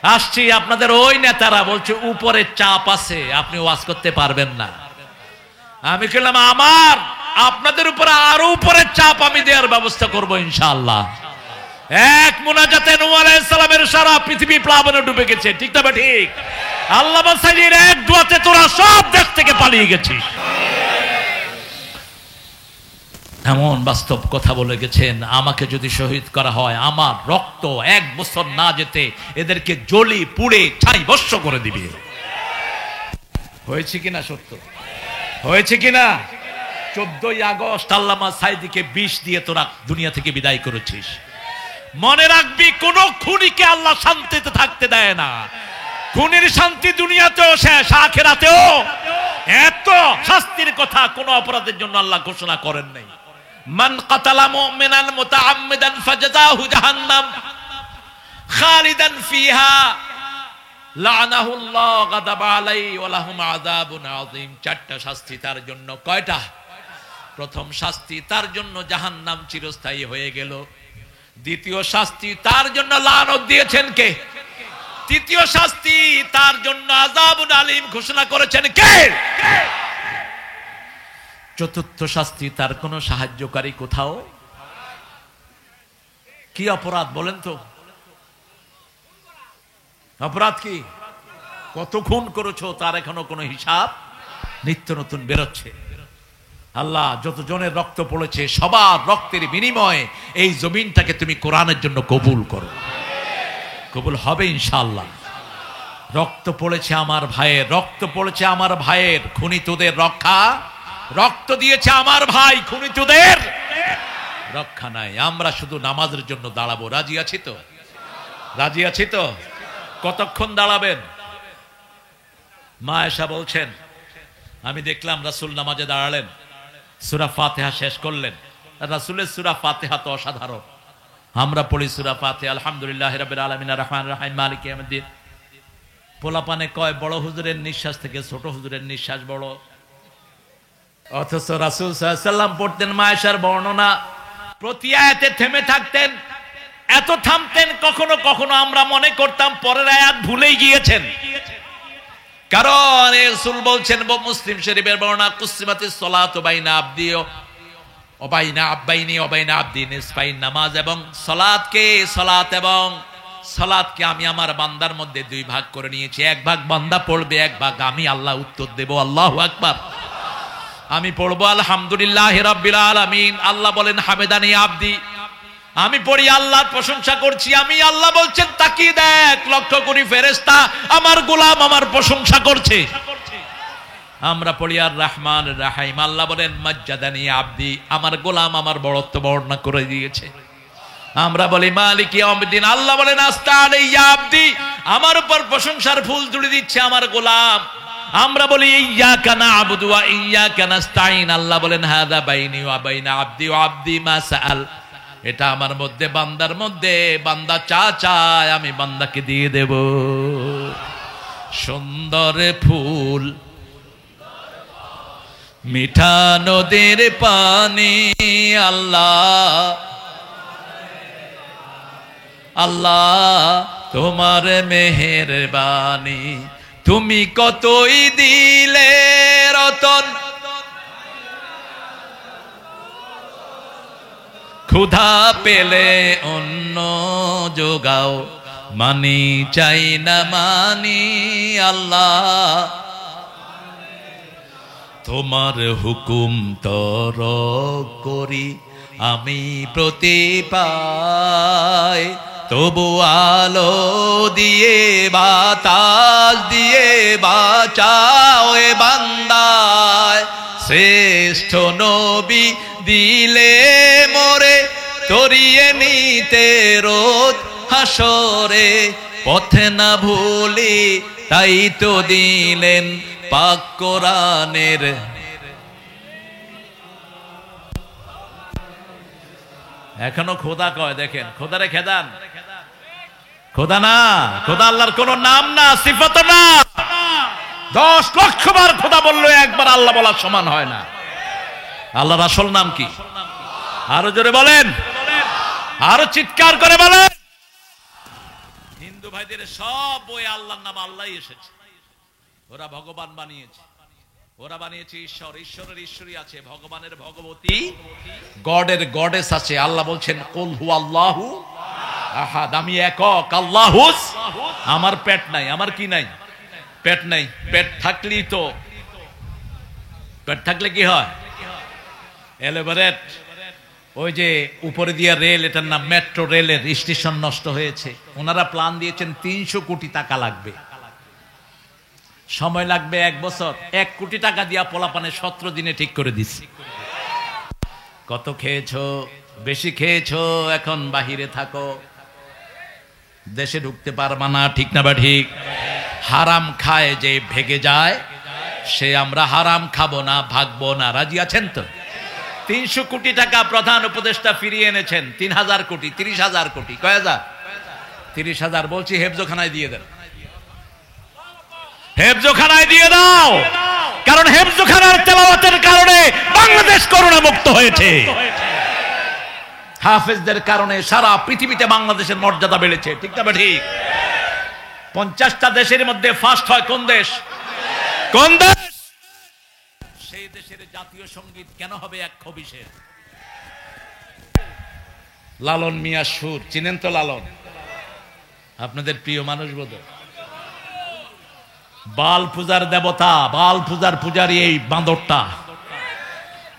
আসছি, আপনাদের ওই নেতারা বলছে উপরে চাপ আছে, আপনি ওয়াজ করতে পারবেন না। আমি বললাম আপনাদের উপরে আরো উপরে চাপ আমি দেওয়ার ব্যবস্থা করব ইনশাআল্লাহ। এক মুনাজাতে নূহ আলাইহিস সালামের সারা পৃথিবী প্লাবনে ডুবে গেছে, ঠিক না ঠিক? আল্লাহ বাসাইয়ের এক দোয়াতে তোরা সব দেশ থেকে পালিয়ে গেছিস। এমন বাস্তব কথা বলে গেছেন, আমাকে যদি শহীদ করা হয় আমার রক্ত 1 বছর না যেতে এদেরকে জ্বলি পুড়ে ছাই ভস্ম করে দিবে। হয়েছে কিনা? সত্য হয়েছে কিনা? 14ই আগস্ট আল্লামা সাইদিকে বিষ দিয়ে তোরা দুনিয়া থেকে বিদায় করেছিস। মনে রাখবি, কোন খুনিকে আল্লাহ শান্তিতে থাকতে দেয় না। খুনির শান্তি দুনিয়াতেও শেষ, আখিরাতেও। এত শাস্তির কথা কোন অপরাধের জন্য আল্লাহ ঘোষণা করেন নাই। মান কাতালা মুমিনান মুতাআম্মিদান ফাজাযাহু জাহান্নাম খালিদান ফিহা লানাহুল্লাহ গাদাবা আলাইহি ওয়া লাহুম আযাবুন আযীম। 4টা শাস্তি তার জন্য। কয়টা? প্রথম শাস্তি তার জন্য জাহান্নাম চিরস্থায়ী হয়ে গেল। দ্বিতীয় শাস্তি তার জন্য লানত দিয়েছেন কে? তৃতীয় শাস্তি তার জন্য আযাবুন আলীম ঘোষণা করেছেন কে? চতুর্থ শাস্তি তার কোন সাহায্যকারী কোথাও? কি অপরাধ বলেন তো? অপরাধ কি? কত খুন করেছো তার এখনো কোনো হিসাব নিত্য নতুন বেরোচ্ছে। আল্লাহ যত জনের রক্ত পড়েছে সবার রক্তের বিনিময়ে এই জমিনটাকে তুমি কোরআনের জন্য কবুল করো। কবুল হবে ইনশাআল্লাহ। রক্ত পড়েছে আমার ভাইয়ের, রক্ত পড়েছে আমার ভাইয়ের, খুনি তোদের রক্ষা। রক্ত দিয়েছে আমার ভাই, খুনি তোদের রক্ষা নাই। আমরা শুধু নামাজের জন্য দাঁড়াবো। রাজি আছি তো? রাজি আছি তো? কতক্ষণ দাঁড়াবেন? মা আয়েশা বলছেন, আমি দেখলাম রাসূল নামাজে দাঁড়ালেন, সূরা ফাতিহা শেষ করলেন। রাসূলের সূরা ফাতিহা তো অসাধারণ। আমরা পড়ি সূরা ফাতিহা আলহামদুলিল্লাহি রাব্বিল আলামিন আর রহমানির রহিম মালিকি ইয়াউমিদ্দিন। পোলাপানে কয় বড় হুজুরের নিঃশ্বাস থেকে ছোট হুজুরের নিঃশ্বাস বড়। অথচ রাসূল সাল্লাল্লাহু আলাইহি ওয়াসাল্লাম পড়তেন মা আয়েশার বর্ণনা, প্রতি আয়াতে থেমে থাকতেন, এত থামতেন কখনো কখনো আমরা মনে করতাম পরের আয়াত ভুলেই গিয়েছেন। কারণ রাসূল বলছেন, মুসলিম শরীফের বর্ণনা, কুসিমাতিস সালাতু বাইনা আবদি ও বাইনা আব্বাইনি ও বাইনা আবদি নিসফাইন। নামাজ এবং সালাতকে আমি আমার বান্দার মধ্যে 2 ভাগ করে নিয়েছি। 1 ভাগ বান্দা পড়বে, 1 ভাগ আমি আল্লাহ উত্তর দেব। আল্লাহু আকবার। আমি পড়বো আলহামদুলিল্লাহি রাব্বিল আলামিন, আল্লাহ বলেন হামেদানি আবদি। আমি পড়ি আল্লাহর প্রশংসা করছি, আমি আল্লাহ বলছেন তাকিয়ে দেখ, লক্ষ্য করি ফেরেশতা আমার গোলাম আমার প্রশংসা করছে। আমরা পড়ি আর রহমান রাহিম, আল্লাহ বলেন মাজ্জাদানি আবদি, আমার গোলাম আমার বড়ত্ব বর্ণনা করে দিয়েছে। আমরা বলি মালিক ইয়াউমিদ্দিন, আল্লাহ বলেন আস্তা আলাইয়া আবদি, আমার উপর প্রশংসার ফুল জুড়ে দিচ্ছে আমার গোলাম। আমরা বলি ইয়্যাকা না'বুদু ওয়া ইয়্যাকা নাস্তাঈন, আল্লাহ বলেন হাযা বাইনি ওয়া বাইনা আবদি ওয়া আবদি মা সাআল, এটা আমার মধ্যে বান্দার মধ্যে, বান্দা চা চায় আমি বান্দাকে দিয়ে দেব। সুন্দর ফুল মিঠা নদীর পানি, আল্লাহ আল্লাহ তোমার মেহেরবানি, তুমি কতই দিলে রতন, ক্ষুধা পেলে অন্ন যোগাও, মানি চাই না মানি আল্লাহ, তোমার হুকুম তর করি আমি প্রতি পাই, তবু আলো দিয়ে বাতাস দিয়ে বাঁচাও এ বান্দায়, শ্রেষ্ঠ নবী দিলে মোরে তরিয়ে নিতে রোজ হাসরে, পথে না ভুলি তাই তো দিলেন পাক কোরআনের। এখনো খোদা কয়, দেখেন খোদারে খেদান, খোদা না, খোদা আল্লাহর কোন নাম না, সিফাত না। 10 লক্ষ বার খোদা বললো একবার আল্লাহ বলার সমান হয় না। আল্লাহর আসল নাম কি? আরো জোরে বলেন, আরো চিৎকার করে বলেন। হিন্দু ভাইদের সব বই আল্লাহর নাম আল্লাহই এসেছে। ওরা ভগবান বানিয়েছে, ওরা বানিয়েছে ঈশ্বর, ঈশ্বরের ঈশ্বরী আছে, ভগবানের ভগবতী, গডের গডেস আছে। আল্লাহ বলছেন কুল হুয়াল্লাহু আহাদ, আমি একক, আল্লাহুস। আমার পেট নাই, আমার কি নাই? পেট নাই। পেট থাকলেই তো, পেট থাকলে কি হয়? এলিভেটেড, ওই যে উপরে দিয়ে রেল, এটার নাম মেট্রো রেলের স্টেশন নষ্ট হয়েছে। ওনারা প্ল্যান দিয়েছেন 300 কোটি টাকা লাগবে, সময় লাগবে 1 বছর। 1 কোটি টাকা দিয়া পোলাপানে 17 দিনে ঠিক করে দিচ্ছি। কত খেয়েছো? বেশি খেয়েছো, এখন বাহিরে থাকো, দেশে ঢুকতে পারবা না। ঠিক না বা ঠিক? হারাম খায় যে ভেগে যায়, সে আমরা হারাম খাবো না, ভাগবো না। রাজি আছেন তো? 300 কোটি টাকা প্রধান উপদেষ্টা ফিরিয়ে এনেছেন। 3000 কোটি, 30,000 কোটি, কয় হাজার? 30,000। বলছি হেফজোখানায় দিয়ে দেন, হেফজোখানায় দিয়ে দাও, কারণ হেফজোখানার তেলাওয়াতের কারণে বাংলাদেশ করোনা মুক্ত হয়েছে। হাফেজদের কারণে সারা পৃথিবীতে বাংলাদেশের মর্যাদা বেড়েছে। ঠিক না ঠিক? 50টা দেশের মধ্যে ফার্স্ট হয় কোন দেশ? কোন দেশ? সেই দেশের জাতীয় সঙ্গীত কেন হবে 120-এর? লালন মিয়া সুর, চিনেন তো লালন? আপনাদের প্রিয় মানুষ বোধ। বাল পূজার দেবতা, বাল পূজার পূজারী এই বাঁদরটা।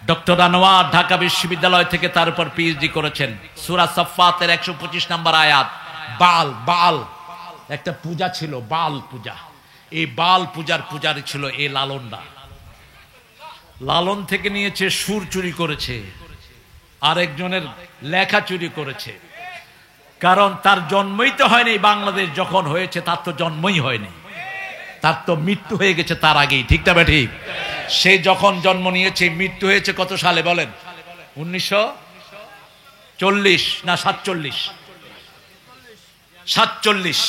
ডক্টর আনোয়ার ঢাকা বিশ্ববিদ্যালয় থেকে তার উপর পিএইচডি করেছেন। সূরা সাফফাতের 125 নম্বর আয়াত। বাল, বাল একটা পূজা ছিল, বাল পূজা। এই বাল পূজার পূজারী ছিল এই লালনরা। লালন থেকে নিয়েছে, সুর চুরি করেছে, আরেকজনের লেখা চুরি করেছে। কারণ তার জন্মই তো হয়নি বাংলাদেশ যখন হয়েছে, তার তো জন্মই হয়নি, তার তো মৃত্যু হয়ে গেছে তার আগেই। ঠিক না ঠিক? সে যখন জন্ম নিয়েছে, মৃত্যু হয়েছে কত সালে বলেন? 1940 না 47? 47।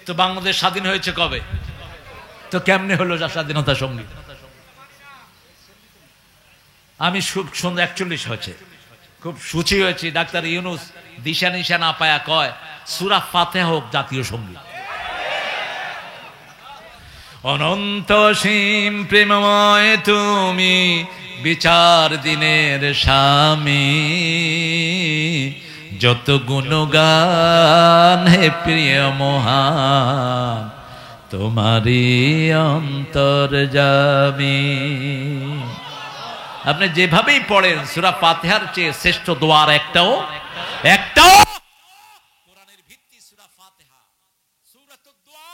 তো বাংলাদেশ স্বাধীন হয়েছে কবে? তো কেমনে হলো স্বাধীনতা সঙ্গীত? আমি খুব সুন্দর 41 হয়েছে, খুব সুচি হয়েছি। ডাক্তার ইউনুস দিশা নিশা না পায়া কয় সূরা ফাতিহা হোক জাতীয় সঙ্গীত। অনন্ত সীম প্রেমময় তুমি, বিচার দিনের স্বামী, যত গুণগান হে প্রিয় মহান, তোমারই অন্তর্যামী। আপনি যেভাবেই পড়েন, সূরা ফাতিহার চেয়ে শ্রেষ্ঠ দোয়ার একটাও কোরআনের ভিত্তি সূরা ফাতিহা। সূরাতুদ দোয়া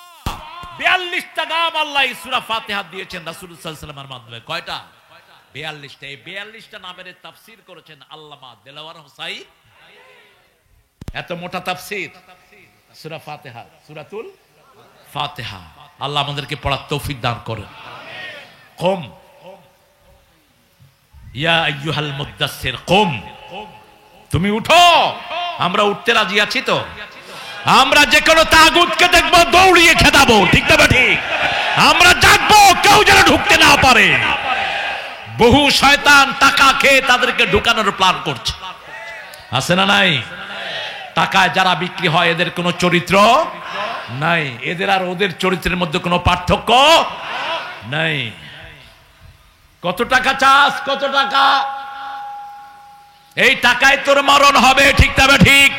42টা নাম আল্লাহ সূরা ফাতিহা দিয়েছেন রাসূল সাল্লাল্লাহু আলাইহি ওয়াসাল্লামের মাধ্যমে। কয়টা? 42টা। এই 42টা নামের তাফসীর করেছেন আল্লামা দেলাওয়ার হোসাইন। এত মোটা তাফসীর সূরা ফাতিহা, সূরাতুল ফাতিহা। আল্লাহ আমাদেরকে পড়ার তৌফিক দান করেন। কুম ইয়া আইয়ুহাল মুদ্দাসসির কুম, তুমি উঠো। আমরা উঠতে রাজি আছি তো? আমরা যে কোনো তাগুতকে দেখবো দৌড়িয়ে খেদাবো। ঠিক না ঠিক? আমরা জাগবো, কেউ যেন ঢুকতে না পারে। বহু শয়তান টাকা খেয়ে তাদেরকে ঢুকানোর প্ল্যান করছে, আছে না নাই? টাকায় যারা বিক্রি হয় এদের কোনো চরিত্র নাই, এদের আর ওদের চরিত্রের মধ্যে কোনো পার্থক্য নাই। কত টাকা চাস? কত টাকা? এই টাকায় তোর মরণ হবে। ঠিক না ঠিক?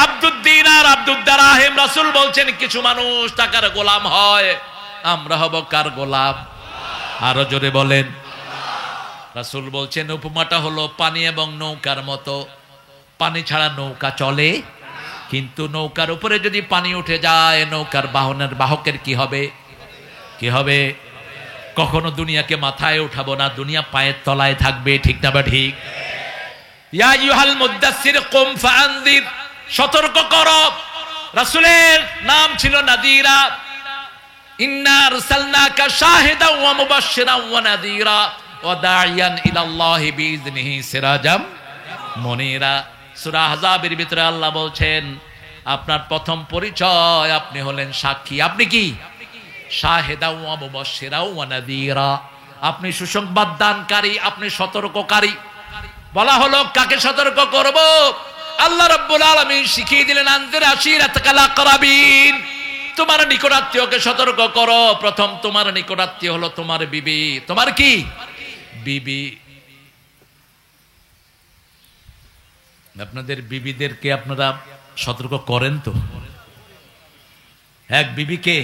আব্দুদ দিনার আব্দুদ দারাহিম, রাসূল বলছেন কিছু মানুষ টাকার গোলাম হয়, আমরা হব কার গোলাম? আরো জোরে বলেন। রাসূল বলছেন উপমাটা হলো পানি এবং নৌকার মতো। পানি ছাড়া নৌকা চলে, কিন্তু নৌকার উপরে যদি পানি উঠে যায়, নৌকার বাহকের কি হবে? কি হবে? কখনো দুনিয়াকে মাথায় উঠাবো না, দুনিয়া পায়ের তলায় থাকবে। ঠিক না বা ঠিক? ইয়া আইয়ুহাল মুদ্দাসসির কুম ফাআনযির, সতর্ক করো। রাসূলের নাম ছিল নাদিরা। ইন্না আরসালনাকা শাহিদাও ওয়া মুবাশশিরাও ওয়া নাদিরা ওয়া দাইয়ান ইলাল্লাহি বিইযনিহি সিরাজাম মুনিরা। সূরা আহজাবের ভিতরে আল্লাহ বলছেন আপনার প্রথম পরিচয়, আপনি হলেন সাক্ষী। আপনি কি? শাহিদাও ওয়া মুবাশশিরাও ওয়া নাদিরা, আপনি সুসংবাদ দানকারী, আপনি সতর্ককারী। বলা হলো কাকে সতর্ক করব? আল্লাহ রাব্বুল আলামিন শিখিয়ে দিলেন আনজির আশিরাতাকাল আকরাবিন, তোমার নিকটাত্মীয়কে সতর্ক করো। প্রথম তোমার নিকটাত্মীয় হলো তোমার বিবি। তোমার কি বিবি? আপনাদের বিবিদেরকে আপনারা সতর্ক করেন তো? এক বিবিকে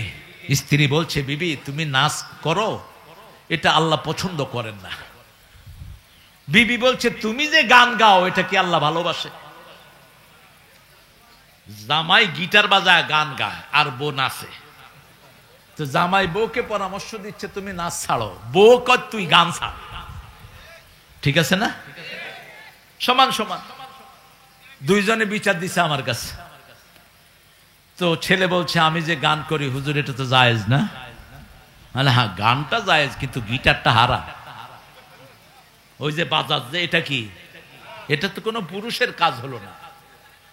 স্ত্রী বলছে, বিবি তুমি নাচ করো, এটা আল্লাহ পছন্দ করেন না। বিবি বলছে, তুমি যে গান গাও এটা কি আল্লাহ ভালোবাসে? জামাই গিটার বাজায় গান গায় আর বউ নাচে, তো জামাই বউকে পরামর্শ দিচ্ছে তুমি নাচ ছাড়ো, বউ কয় তুই গান ছাড়। ঠিক আছে না? সমান সমান দুইজনে বিচার দিছে আমার কাছে। তো ছেলে বলছে, আমি যে গান করি হুজুর এটা তো জায়েজ না। মানে হ্যাঁ, গানটা জায়েজ, কিন্তু গিটারটা হারাম। ওই যে বাজাজ যে, এটা কি? এটা তো কোনো পুরুষের কাজ হলো না।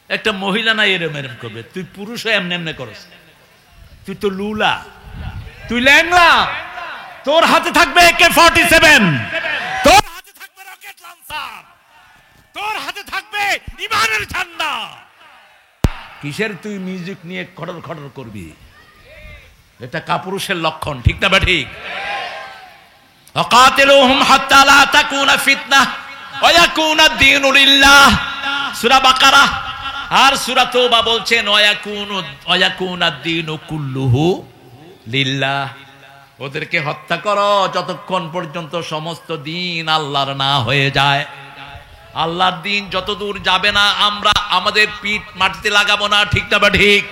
একটা মহিলা না এরম এরম করবে, তুই পুরুষ হয়ে এমনি এমনি করস, তুই তো লুলা, তুই ল্যাংলা। তোর হাতে থাকবে AK-47, তোর হাতে থাকবে রকেট লঞ্চার, তোর হাতে থাকবে ইমানের ঝান্ডা। কিসের তুই মিউজিক নিয়ে খড়র খড়র করবি? এটা কাপুরুষের লক্ষণ। ঠিক না? ঠিক। ওয়াকাতিলুহুম হাত্তা লা তাকুনা ফিতনাহ ওয়া ইয়াকুনা আদ-দীনু লিল্লাহ, সূরা বাকারা। আর সূরা তাওবা বলছেন ওয়া ইয়াকুনা আদ-দীনু কুল্লুহু লিল্লাহ। ওদেরকে হত্যা করো যতক্ষণ পর্যন্ত সমস্ত দিন আল্লাহর না হয়ে যায়। আল্লাহর দিন যতদূর যাবে না, আমরা আমাদের পিঠ মাটিতে লাগাবো না। ঠিক না? ঠিক।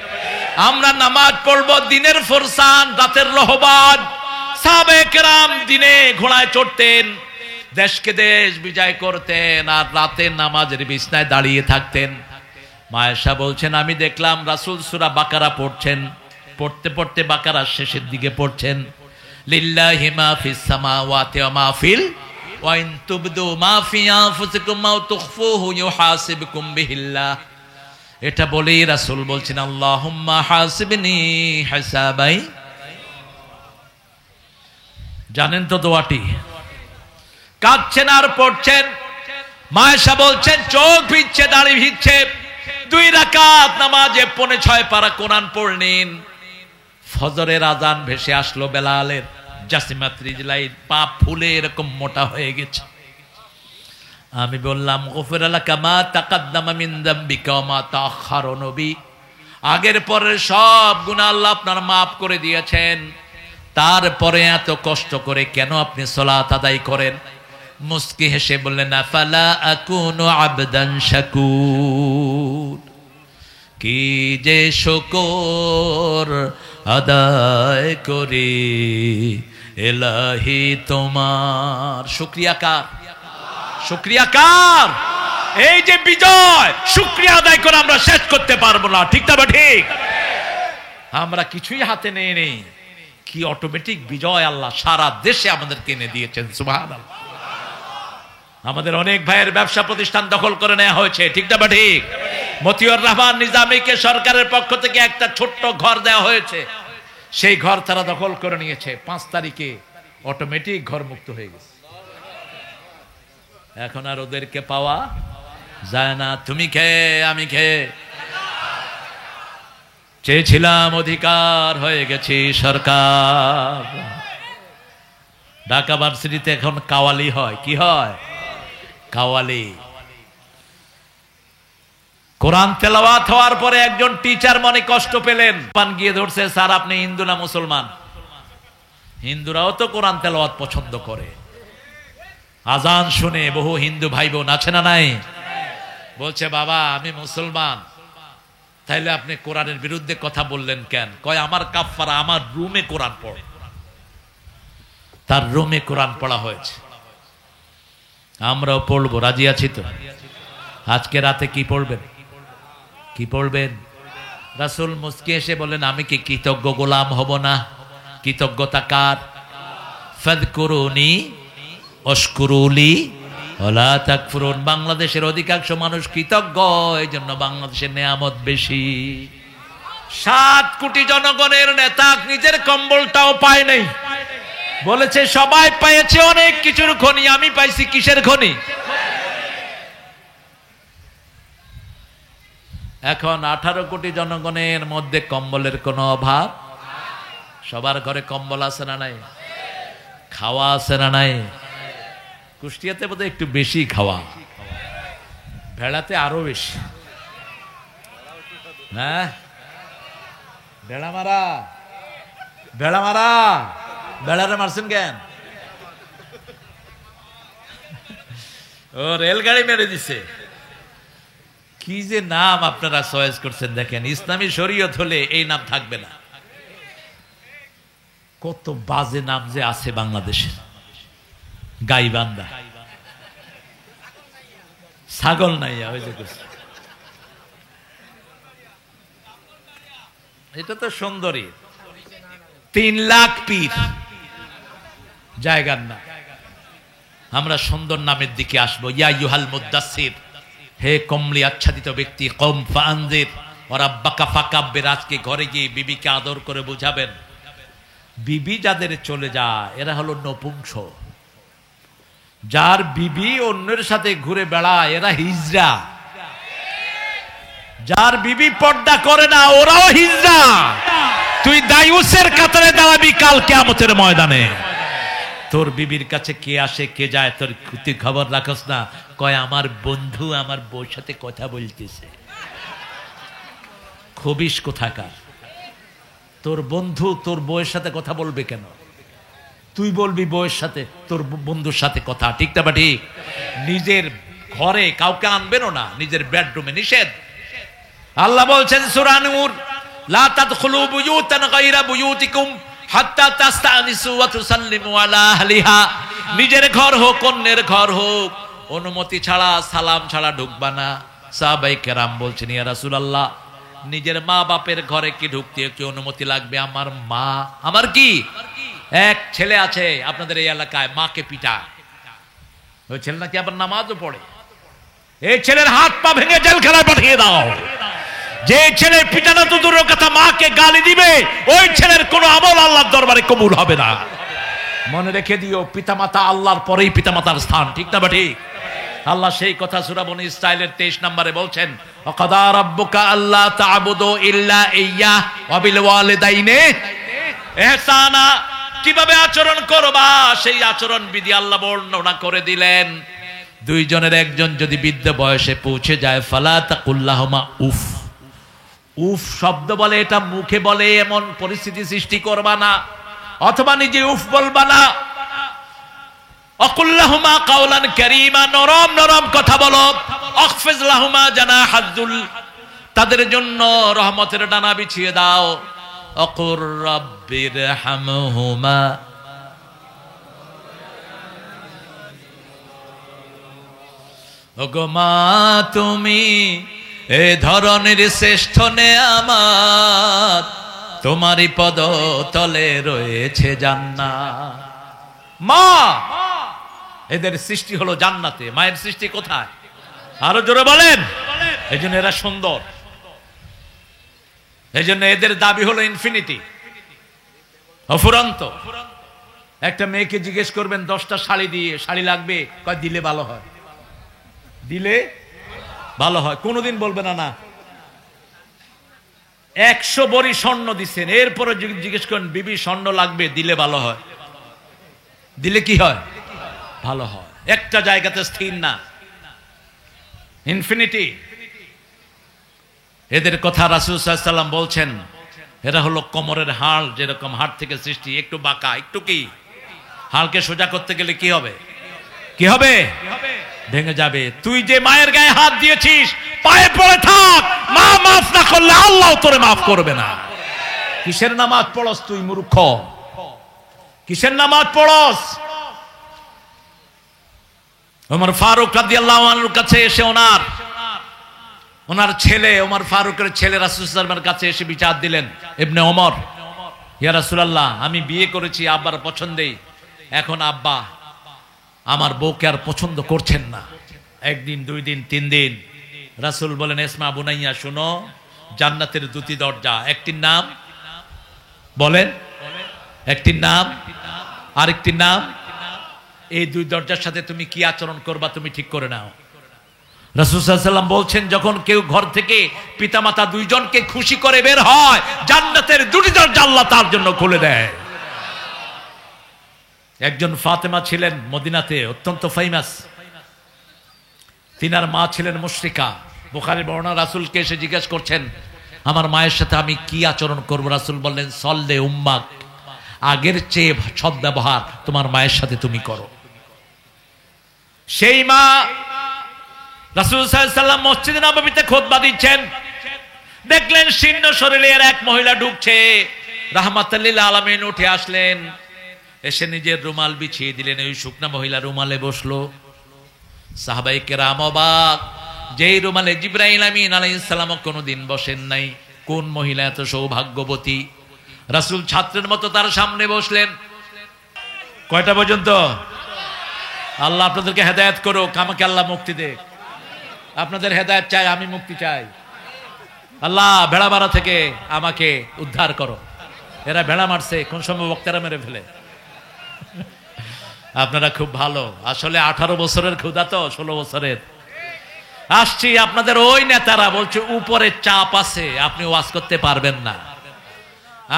আমরা নামাজ পড়বো দিনের ফরসান, রাতের রহবান। সাহাবায়ে কেরাম দিনে ঘোড়ায় চড়তেন, দেশকে দেশ বিজয় করতেন, আর রাতে নামাজের বিছনায় দাঁড়িয়ে থাকতেন। মায়েশা বলছেন, আমি দেখলাম রাসূল সূরা বাকারা পড়ছেন, পড়তে পড়তে বাকারার শেষের দিকে পড়ছেন, লিল্লাহি মা ফিস সামাওয়াতি ওয়া মা ফিল ওয়া ইন তুবদু মা ফি আনফুসিকুম আও তুখফুহু ইউহাসিবকুম বিহিল্লাহ। এটা বলেই রাসূল বলছেন, আল্লাহুম্মা হাসিবনি হিসাবাই। জানেন তো দোয়াটি? কাঁদছেন আর পড়ছেন। মায়েশা বলছেন, চোখ ভিজছে, দাড়ি ভিজছে। 2 রাকাত নামাজে 6.25 পারা কোরআন পড়লেন। ফজরের আজান ভেসে আসলো বেলালের। জাসিমাত রিজলাই, পা ফুলে এরকম মোটা হয়ে গেছে। আমি বললাম, গফিরা লাকা মা তাকাদ্দামা মিন যামবিকা ওয়া মা তাআখারা। নবী, আগের পরের সব গুনাহ আল্লাহ আপনার মাফ করে দিয়েছেন, তারপরে এত কষ্ট করে কেন আপনি সালাত আদায় করেন? মুস্কি হেসে বললেন, আফালা আকুনু আবদান শাকুর। কি যে শুকর আদায় করি এলাহি তোমার। শুকরিয়া কার? শুকরিয়া কার? এই যে বিজয়, শুকরিয়া আদায় করে আমরা শেষ করতে পারবো না। ঠিক না? ঠিক। আমরা কিছুই হাতে নেই, কি অটোমেটিক বিজয় আল্লাহ সারা দেশে আমাদেরকে এনে দিয়েছেন। সুবহানাল্লাহ। আমাদের অনেক ভাইয়ের ব্যবসা প্রতিষ্ঠান দখল করে নেওয়া হয়েছে। ঠিক না? ঠিক। মতিউর রহমান নিজামীকে সরকারের পক্ষ থেকে একটা ছোট্ট ঘর দেওয়া হয়েছে, সেই ঘর তারা দখল করে নিয়েছে। 5 তারিখে অটোমেটিক ঘর মুক্ত হয়ে গেছে। এখন আর ওদেরকে পাওয়া যায় না। তুমি খেয়ে আমি খেয়ে চেয়েছিলাম অধিকার, হয়ে গেছি সরকার। ঢাকা ভার্সিটিতে এখন কাওয়ালি হয়। কি হয়? কাওয়ালি। কোরআন তেলাওয়াত হওয়ার পরে একজন টিচার মনে কষ্ট পেলেন, পান গিয়ে ধরছে, স্যার আপনি হিন্দু না মুসলমান? হিন্দুরাও তো কোরআন তেলাওয়াত পছন্দ করে। আজান শুনে বহু হিন্দু ভাই বোন আছে না নাই? বলছে, বাবা আমি মুসলমান। তাইলে আপনি কোরআনের বিরুদ্ধে কথা বললেন কেন? কয়, আমার কাফফারা, আমার রুমে কোরআন পড়ে। তার রুমে কোরআন পড়া হয়েছে, আমরাও পড়বো। রাজি আছি তো? আজকে রাতে কি পড়বেন? কি পড়বেন? রাসূল মুস্কি এসে বলেন, আমি কি কৃতজ্ঞ গোলাম হব না? কৃতজ্ঞতা কার? ফাযকুরুনি আশকুরুলি ওয়ালা তাকফুরুন। বাংলাদেশের অধিকাংশ মানুষ কৃতজ্ঞ, এই জন্য বাংলাদেশের নেয়ামত বেশি। 7 কোটি জনগণের নেতা নিজের কম্বলটাও পায় নাই। বলেছে সবাই পেয়েছে অনেক কিছুর খনি, আমি পাইছি কিসের খনি? এখন 18 কোটি জনগণের মধ্যে কম্বলের কোনো অভাব? সবার ঘরে কম্বল আছে না নাই? খাওয়া আছে না নাই? কুষ্টিয়াতে বোধহয় একটু বেশি খাওয়া, ভেড়াতে আরো বেশি। হ্যাঁ, ভেড়া মারা, ভেড়া মারা, ভেড়ারে মারছেন কেন? ও রেলগাড়ি মেরে দিছে। কি যে নাম আপনারা চয়েস করছেন দেখেন, ইসলামী শরীয়ত হলে এই নাম থাকবে না। কত বাজে নাম যে আছে বাংলাদেশের। গাইবান্ধা, ছাগল নাইয়া, ওই যে এটা তো সুন্দরী। 3 লাখ পীর জায়গার না। আমরা সুন্দর নামের দিকে আসবো। ইয়া ইউহাল মুদ্দাসসির, হে কমলি আচ্ছাদিত ব্যক্তি, কম ফাআনজির ওয়া রাব্বাকা ফাকাব্বির। আজকে ঘরে গিয়ে বিবিকে আদর করে বুঝাবেন। বিবি যাদের চলে যায় এরা হলো নপুংস। যার বিবি অন্যের সাথে ঘুরে বেড়ায় এরা হিজড়া। যার বিবি পর্দা করে না ওরাও হিজড়া। তুই দায়ুসের কাতারে দাঁড়াবি কাল কিয়ামতের ময়দানে। তোর বিবির কাছে কে আসে কে যায় তোর তুই খবর রাখস না। কয় আমার বন্ধু আমার বউর সাথে কথা বলতেছে। খবিস কোথাকার। তোর বন্ধু তোর বউয়ের সাথে কথা বলবে কেন? তুই বলবি বউয়ের সাথে তোর বন্ধুর সাথে কথা, ঠিক না? বা ঠিক। নিজের ঘরে কাউকে আনবেনও না, নিজের বেডরুমে নিষেধ। আল্লাহ বলছেন সূরা নূর, লা তাদখুলু বুয়ুতান গায়রা বুয়ুতিকুম হাত্তা তাস্তানিসু ওয়া তুসাল্লিমু আলা আহলিহা। নিজের ঘর হোক অন্যের ঘর হোক অনুমতি ছাড়া সালাম ছাড়া ঢুকবা না। সাহাবায়ে কেরাম বলছেন, ইয়া রাসূলুল্লাহ, নিজের মা বাপের ঘরে কি ঢুকতে কি অনুমতি লাগবে? আমার মা, আমার কি এক ছেলে আছে আপনাদের এই এলাকায়, মাকে পিটায়। ওই ছেলে নাকি আবার নামাজও পড়ে। এই ছেলের হাত পা ভেঙে জেলখানায় পাঠিয়ে দাও। যে ছেলের পিটানো তো দূরের কথা, মাকে গালি দিবে, ওই ছেলের কোনো আমল আল্লাহর দরবারে কবুল হবে না। মনে রেখে দিও, পিতামাতা আল্লাহর পরেই পিতামাতার স্থান, ঠিক না? বা ঠিক। আল্লাহ সেই কথা সূরা বনী ইসরাঈলের 23 নম্বরে বলছেন, ওয়াকাদা রাব্বুকা আল্লা তা'বুদু ইল্লা ইয়্যাহ ওয়া বিল ওয়ালিদাইনি ইহসানা। কিভাবে আচরণ করবা সেই আচরণ বিধি আল্লাহ বর্ণনা করে দিলেন। দুইজনের একজন যদি বৃদ্ধ বয়সে পৌঁছে যায়, ফালা তাকুল্লাহুমা উফ। উফ শব্দ বলে, এটা মুখে বলে এমন পরিস্থিতি সৃষ্টি করবা না, অথবা নিজে উফ বলবা না। অকুল্লাহুমা কাওলান কারীমা, নরম নরম কথা বলো। আখফিজ লাহুমা জানাহাযুল, তাদের জন্য রহমতের ডানা বিছিয়ে দাও। অকুর রাব্বিরহামহুমা, ওগো মা তুমি এ ধরনের শ্রেষ্ঠ নেয়ামত, তোমারই পদ তলে রয়েছে জান্নাত। মা, এদের সৃষ্টি হলো জান্নাতে। মায়ের সৃষ্টি কোথায়? আরো জোরে বলেন। এই জন্য এরা সুন্দর, এই জন্য এদের দাবি হলো ইনফিনিটি, অফুরন্ত। একটা মেয়েকে জিজ্ঞেস করবেন 10টা শাড়ি দিয়ে শাড়ি লাগবে, কয় দিলে ভালো হয়, দিলে ভালো হয়। কোনোদিন বলবে না না। 100 ভরি স্বর্ণ দিচ্ছেন, এরপরে জিজ্ঞেস করেন বিবি স্বর্ণ লাগবে, দিলে ভালো হয়, দিলে কি হয়? ভালো হয়। একটা জায়গাতে স্থির না, ইনফিনিটি। এদের কথা রাসূল সাল্লাল্লাহু আলাইহি ওয়াসাল্লাম বলছেন, এরা হলো কোমরের হাড়, যেরকম হাড় থেকে সৃষ্টি, একটু বাঁকা, একটু কি, হাড়কে সোজা করতে গেলে কি হবে? কি হবে? ভেঙে যাবে। তুই যে মায়ের গায়ে হাত দিয়েছিস, পায়ে পড়ে থাক। মা মাফ না করলে আল্লাহ তোরে মাফ করবে না। কিসের নামাজ পড়স তুই মূর্খ? কিসের নামাজ পড়স? ওমর ফারুক রাদিয়াল্লাহু আনহুর কাছে এসে ওনার ছেলে, ওমর ফারুকের ছেলে রাসূল সাল্লাল্লাহু আলাইহি ওয়াসাল্লামের কাছে এসে বিচার দিলেন। ইবনে ওমর, ইয়া রাসূলুল্লাহ, আমি বিয়ে করেছি আব্বার পছন্দেই, এখন আব্বা আমার বউকে আর পছন্দ করছেন না। 1 দিন 2 দিন 3 দিন। রাসূল বলেন, ইসমা বুনাইয়া, শুনো, জান্নাতের 2টি দরজা, একটির নাম বলেন, একটির নাম আরেকটির নাম। এই 2 দরজার সাথে তুমি কি আচরণ করবা তুমি ঠিক করে নাও। রাসূল সাল্লাল্লাহু আলাইহি ওয়াসাল্লাম বলছেন, যখন কেউ ঘর থেকে পিতামাতা দুইজনকে খুশি করে বের হয়, জান্নাতের দুটি দরজা আল্লাহ তার জন্য খুলে দেয়। একজন ফাতেমা ছিলেন মদিনাতে অত্যন্ত ফেমাস। তিনার মা ছিলেন মুশরিকা। বুখারীর বর্ণনা, রাসূলকে এসে জিজ্ঞেস করছেন, আমার মায়ের সাথে আমি কি আচরণ করব? রাসূল বললেন, সল্লে উম্মাক, আগের চেয়ে সদ্ব্যবহার তোমার মায়ের সাথে তুমি করো। সেই মা রাসূল সাল্লাল্লাহু আলাইহি ওয়াসাল্লাম মসজিদে নববীতে খুতবা দিচ্ছেন, দেখলেন শীর্ণ শরীরের এক মহিলা ঢুকছে। রাহমাতুল লিল আলামিন উঠে আসলেন, এসে নিজের রুমাল বিছিয়ে দিলেন, ওই শুকনা মহিলা রুমালে বসলো। সাহাবায়ে কেরাম অবাক, যেই রুমালে জিবরাইল আমিন আলাইহিস সালাম কোনোদিন বসেন নাই। কোন মহিলা এত সৌভাগ্যবতী? রাসূল ছাত্রের মতো তার সামনে বসলেন। কয়টা পর্যন্ত? আল্লাহ আপনাদেরকে হেদায়েত করুক, আমাকে আল্লাহ মুক্তি দেক। আপনাদের হেদায়েত চাই, আমি মুক্তি চাই। আল্লাহ ভেড়ামারা থেকে আমাকে উদ্ধার করো। এরা ভেড়া মারছে, কোন সময় বক্তারা মেরে ফেলে। আপনারা খুব ভালো, আসলে 18 বছরের ক্ষুধা তো 16 বছরের। আসছি, আপনাদের ওই নেতারা বলছে উপরে চাপ আছে, আপনি ওয়াজ করতে পারবেন না।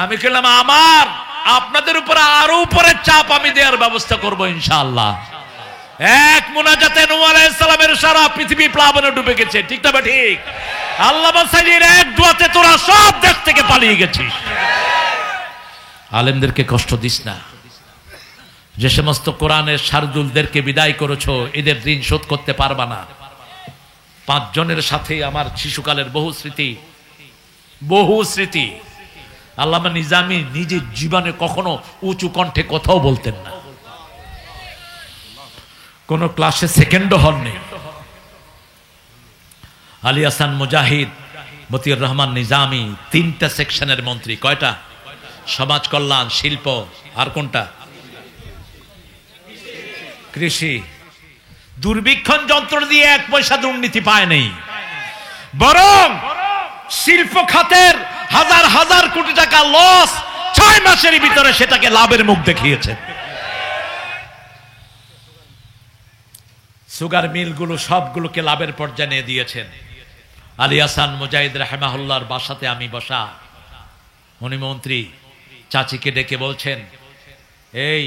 আমি বললাম, আমার আপনাদের উপরে আরো উপরে চাপ আমি দেওয়ার ব্যবস্থা করব ইনশাআল্লাহ। এক মুনাজাতে নূহ আলাইহিস সালামের সারা পৃথিবী প্লাবনে ডুবে গেছে, ঠিক না ঠিক? আল্লাহ বাসাইয়ের এক দোয়াতে তোরা সব দেশ থেকে পালিয়ে গেছিস। আলেমদেরকে কষ্ট দিস না। যে সমস্ত কোরআনের শারদুলদেরকে বিদায় করেছো, এদের ঋণ শোধ করতে পারবা না। 5 জনের সাথে আমার শিশুকালের বহু স্মৃতি। আল্লামা নিজামী নিজের জীবনে কখনো উঁচু কণ্ঠে কথাও বলতেন না, কোন ক্লাসে সেকেন্ডও হননি। আলী হাসান মুজাহিদ, মতিউর রহমান নিজামী 3টা সেকশনের মন্ত্রী। কয়টা? সমাজ কল্যাণ, শিল্প, আর কোনটা? কৃষি। দুর্ভিক্ষণ যন্ত্র দিয়ে 1 পয়সা দুর্নীতি পায় নাই, বরং শিল্প খাতের হাজার হাজার কোটি টাকা লস 6 মাসের ভিতরে সেটাকে লাভের মুখ দেখিয়েছে। সুগার মিলগুলো সবগুলোকে লাভের পর্যায়ে নিয়ে দিয়েছেন। আলী হাসান মুজাহিদ রাহিমাহুল্লাহর বাসাতে আমি বসা, উনি মন্ত্রী, চাচিকে ডেকে বলছেন, এই,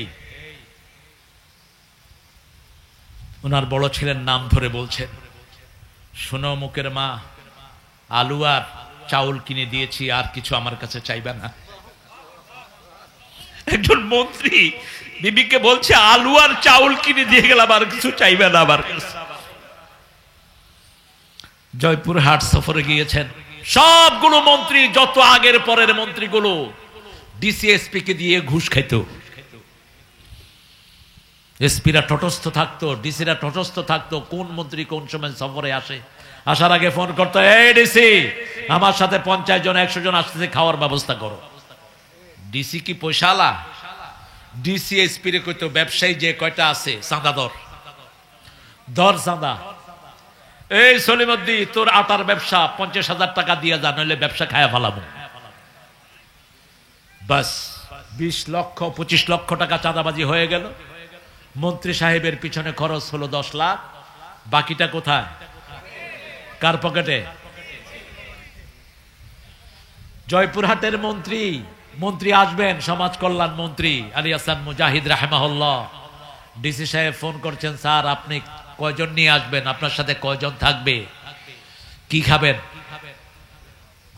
ওনার বড় ছেলের নাম ধরে বলছেন, শোনো মুখের মা, আলু আর চাউল কিনে দিয়েছি, আর কিছু আমার কাছে চাইবে না। একজন মন্ত্রী বিবিকে বলছে, আলু আর চাউল কিনে দিয়ে গেলাম, আর কিছু চাইবে না আমার কাছে। জয়পুরহাট সফরে গিয়েছেন। সবগুলো মন্ত্রী, যত আগের পরের মন্ত্রীগুলো ডিসিএসপি কে দিয়ে ঘুষ খাইত। এসপিরা তটস্থ থাকতো, ডিসিরা তটস্থ থাকতো, কোন মন্ত্রী কোন সময় সফরে আসে। আসার আগে ফোন করতো, এই ডিসি, আমার সাথে 50 জন 100 জন আসতেছে, খাওয়ার ব্যবস্থা করো। ডিসি কি পয়সালা? ডিসি এসপি রে কইতো, ব্যবসায়ী যে কয়টা আছে চাঁদা দর চাঁদা। এই সলিমদ্দি, তোর আটার ব্যবসা 50,000 টাকা দিয়ে যা, নইলে ব্যবসা খায়া ফেলাবো। বাস 20 লক্ষ 25 লক্ষ টাকা চাঁদাবাজি হয়ে গেল। মন্ত্রী সাহেবের পিছনে খরচ হলো 10 লাখ। বাকিটা কোথায়? কার পকেটে? জয়পুরহাটের মন্ত্রী আসবেন, সমাজ কল্যাণ মন্ত্রী আলী হাসান মুজাহিদ রাহিমাহুল্লাহ। ডিসি সাহেব ফোন করছেন, স্যার আপনি কয়জন নিয়ে আসবেন, আপনার সাথে কয়জন থাকবে, কি খাবেন?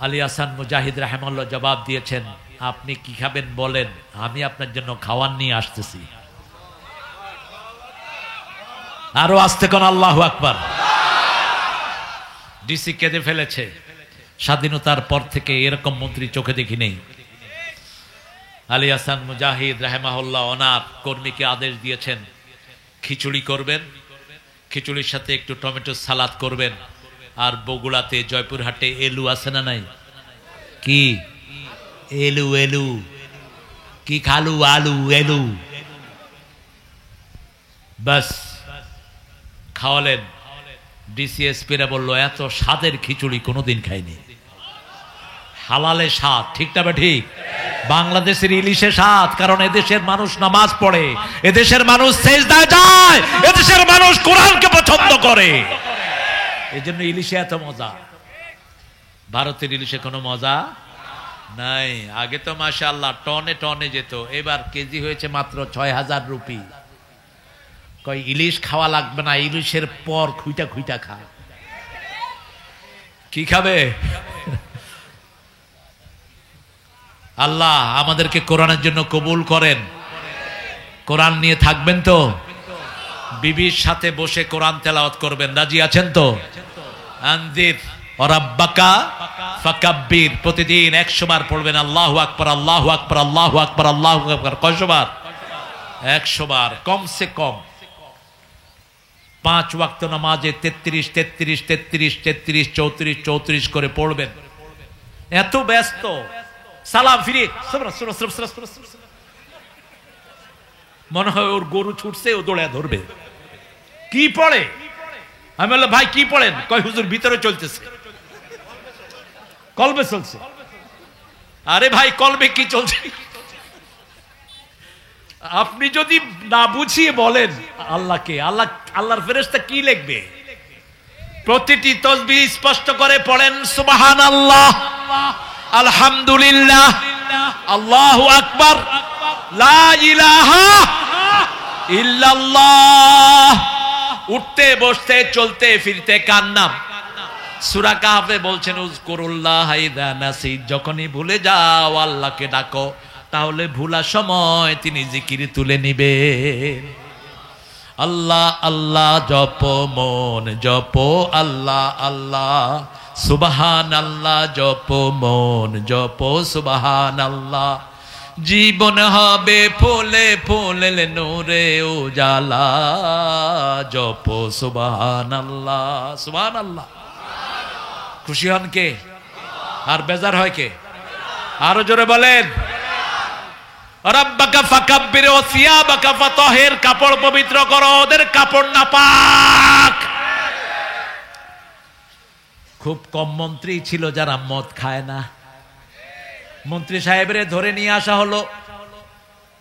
আলী হাসান মুজাহিদ রাহিমাহুল্লাহ জবাব দিয়েছেন, আপনি কি খাবেন বলেন, আমি আপনার জন্য খাওয়ার নিয়ে আসতেছি। আরো আসতে কোন আল্লাহু আকবার। ডিসি কেঁদে ফেলেছে। স্বাধীনতার পর থেকে এরকম মন্ত্রী চোখে দেখি নেই। আলী হাসান মুজাহিদ রাহিমাহুল্লাহ ওনার কর্মীকে আদেশ দিয়েছেন, খিচুড়ি করবেন, খিচুড়ির সাথে একটু টমেটো সালাদ করবেন, আর বগুড়াতে জয়পুরহাটে এলু আছে না নাই? কি এলু কি খালু, আলু, এলু, বাস খাওয়ালেন। ডিসিএসপিরা বললো, এত স্বাদের খিচুড়ি কোনোদিন খাইনি। হালালে স্বাদ, ঠিক না ঠিক? বাংলাদেশের ইলিশে স্বাদ, কারণ এদেশের মানুষ নামাজ পড়ে, এদেশের মানুষ সেজদায় যায়, এদেশের মানুষ কোরআনকে পছন্দ করে। এই জন্য ইলিশে এত মজা। ভারতের ইলিশে কোনো মজা নাই। আগে তো মাশাআল্লাহ টনে টনে যেত, এবার কেজি হয়েছে মাত্র ৬,০০০ রুপি। কই ইলিশ খাওয়া লাগবে না, ইলিশের পর খুইটা খুইটা খা। কি খাবে? আল্লাহ আমাদেরকে কোরআনের জন্য কবুল করেন। কোরআন নিয়ে থাকবেন তো? বিবির সাথে বসে কোরআন তেলাওয়াত করবেন, রাজি আছেন তো? আনজির রাব্বাকা ফাকাব্বির, প্রতিদিন ১০০ বার পড়বেন আল্লাহু আকবার, আল্লাহু আকবার, আল্লাহু আকবার, আল্লাহু আকবার। কয়শো বার? ১০০ বার কমসে কম। ৫ ওয়াক্ত নামাজে ৩৩ ৩৩ ৩৩ ৩৩ ৩৪ ৩৪ করে পড়বেন। এত ব্যস্ত, সালাম ফিরে মনে হয় ওর গরু ছুটছে, ও দৌড়ে ধরবে। কি পড়ে? আমি বললাম ভাই কি পড়েন? কয় হুজুর ভিতরে চলতেছে, কলবে চলছে। আরে ভাই কলবে কি চলছে? আপনি যদি না বুঝিয়ে বলেন আল্লাহকে, আল্লাহর ফেরেশতা কি লিখবে? প্রতিটি তাসবিহ স্পষ্ট করে পড়েন সুবহানাল্লাহ, আলহামদুলিল্লাহ, আল্লাহু আকবার, লা ইলাহা ইল্লাল্লাহ। উঠতে বসতে চলতে ফিরতে কার নাম? সূরা কাহফে বলছেন উযকুরুল্লাহ ইযা নাসিত, যখনই ভুলে যাও আল্লাহকে ডাকো, তাহলে ভুলা সময় তিনি জিকির তুলে নিবেন। আল্লাহ আল্লাহ জপ মন জপ, আল্লাহ আল্লাহ সুবহানাল্লাহ জপ মন জপ, সুবহানাল্লাহ। জীবন হবে ফুলে ফুলে নূরে উজালা, জপ সুবহানাল্লাহ সুবহানাল্লাহ। খুশি হন কে? আর বেজার হয় কে? আরো জোরে বলেন রাব্বাকা ফাকাব্বির ওয়া সিয়াবাকা ফাতাহির, কাপড় পবিত্র করো, ওদের কাপড় নাপাক। খুব কম মন্ত্রী ছিল যারা মদ খায় না। মন্ত্রী সাহেবরে ধরে নিয়ে আসা হলো,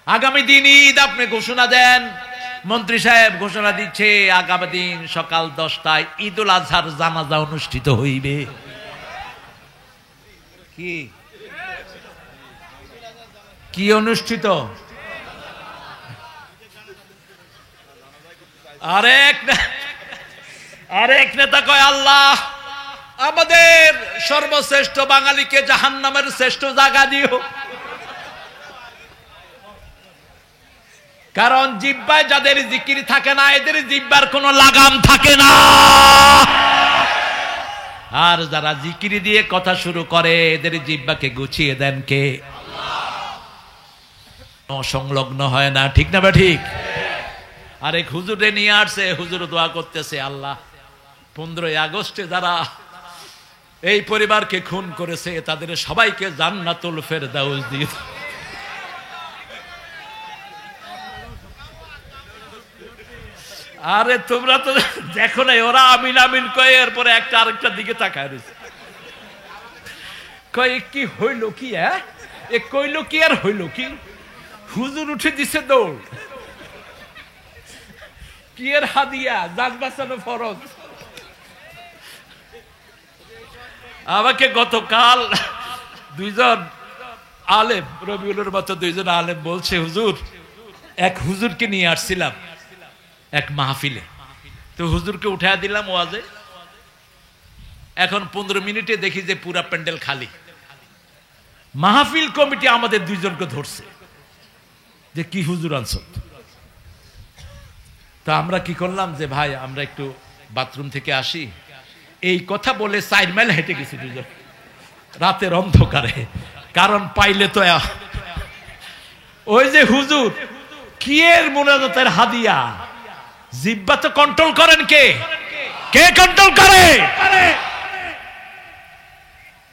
আগামী দিন ঈদ, আপনি ঘোষণা দেন। মন্ত্রী সাহেব ঘোষণা দিচ্ছে আগামী দিন সকাল 10টায় ঈদুল আজহার জানাজা অনুষ্ঠিত হইবে। কি কি অনুষ্ঠিত? আরেক নেতা কয় আল্লাহ আমাদের সর্বশ্রেষ্ঠ বাঙালিকে জাহান্নামের শ্রেষ্ঠ জায়গা দিও, কারণ জিহ্বায় যাদের জিকির থাকে না, এদের জিহ্বার কোনো লাগাম থাকে না। আর যারা জিকির দিয়ে কথা শুরু করে, এদের জিহ্বাকে গুছিয়ে দেন কে? সংলগ্ন হয় না, ঠিক না বা ঠিক? আরেক হুজুরে নিয়ে আসছে, হুজুর দোয়া করতেছে আল্লাহ 15ই আগস্টে যারা এই পরিবারকে খুন করেছে তাদের সবাইকে জান্নাতুল ফেরদাউস দিয়ে। আরে তোমরা তো দেখো না, ওরা আমিন আমিন কয়ে এরপরে একটা আরেকটার দিকে তাকায় রয়েছে, কয় কি হইল কি? এ কইল কি আর হইল কি? হুজুর উঠে দিছে দৌড়, কি এর হাদিয়া, জান বাঁচানো ফরজ। আমাকে গতকাল দুইজন আলেম, রবিউলের মতো দুইজন আলেম বলছে হুজুর, এক হুজুরকে নিয়ে আসছিলাম এক মাহফিলে, তো হুজুরকে উঠায় দিলাম ওয়াজে। এখন 15 মিনিটে দেখি যে পুরা প্যান্ডেল খালি। মাহফিল কমিটি আমাদের দুইজনকে ধরছে যে কি হুজুর আনছ। তা আমরা কি করলাম যে ভাই আমরা একটু বাথরুম থেকে আসি, এই কথা বলে 4 মাইল হেঁটে গেছি দুজন রাতের অন্ধকারে। কারণ পাইলে তো ওই যে হুজুর কি এর মুনাজাতের হাদিয়া, জিহ্বা তো কন্ট্রোল করেন কে? কে কন্ট্রোল করে?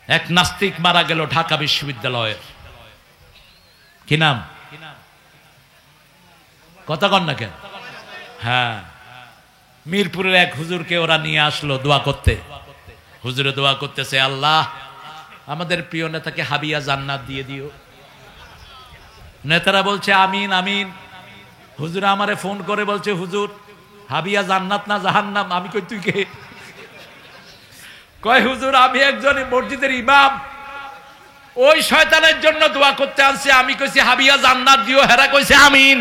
এক নাস্তিক মারা গেল ঢাকা বিশ্ববিদ্যালয়ের, কি নাম? কথা কন না কেন? হ্যাঁ, মিরপুরের এক হুজুরকে ওরা নিয়ে আসলো দোয়া করতে। হুজুরে দোয়া করতেছে, আল্লাহ আমাদের প্রিয় নেতাকে হাবিয়া জান্নাত দিয়ে দিও। নেতারা বলছে আমিন আমিন। হুজুর আমারে ফোন করে বলছে, হুজুর হাবিয়া জান্নাত না জাহান্নাম। আমি কই তুই কে? কয় হুজুর আমি একজন মসজিদের ইমাম, ওই শয়তানের জন্য দোয়া করতে আসছে। আমি কইছি হাবিয়া জান্নাত দিও, হেরা কইছে আমিন।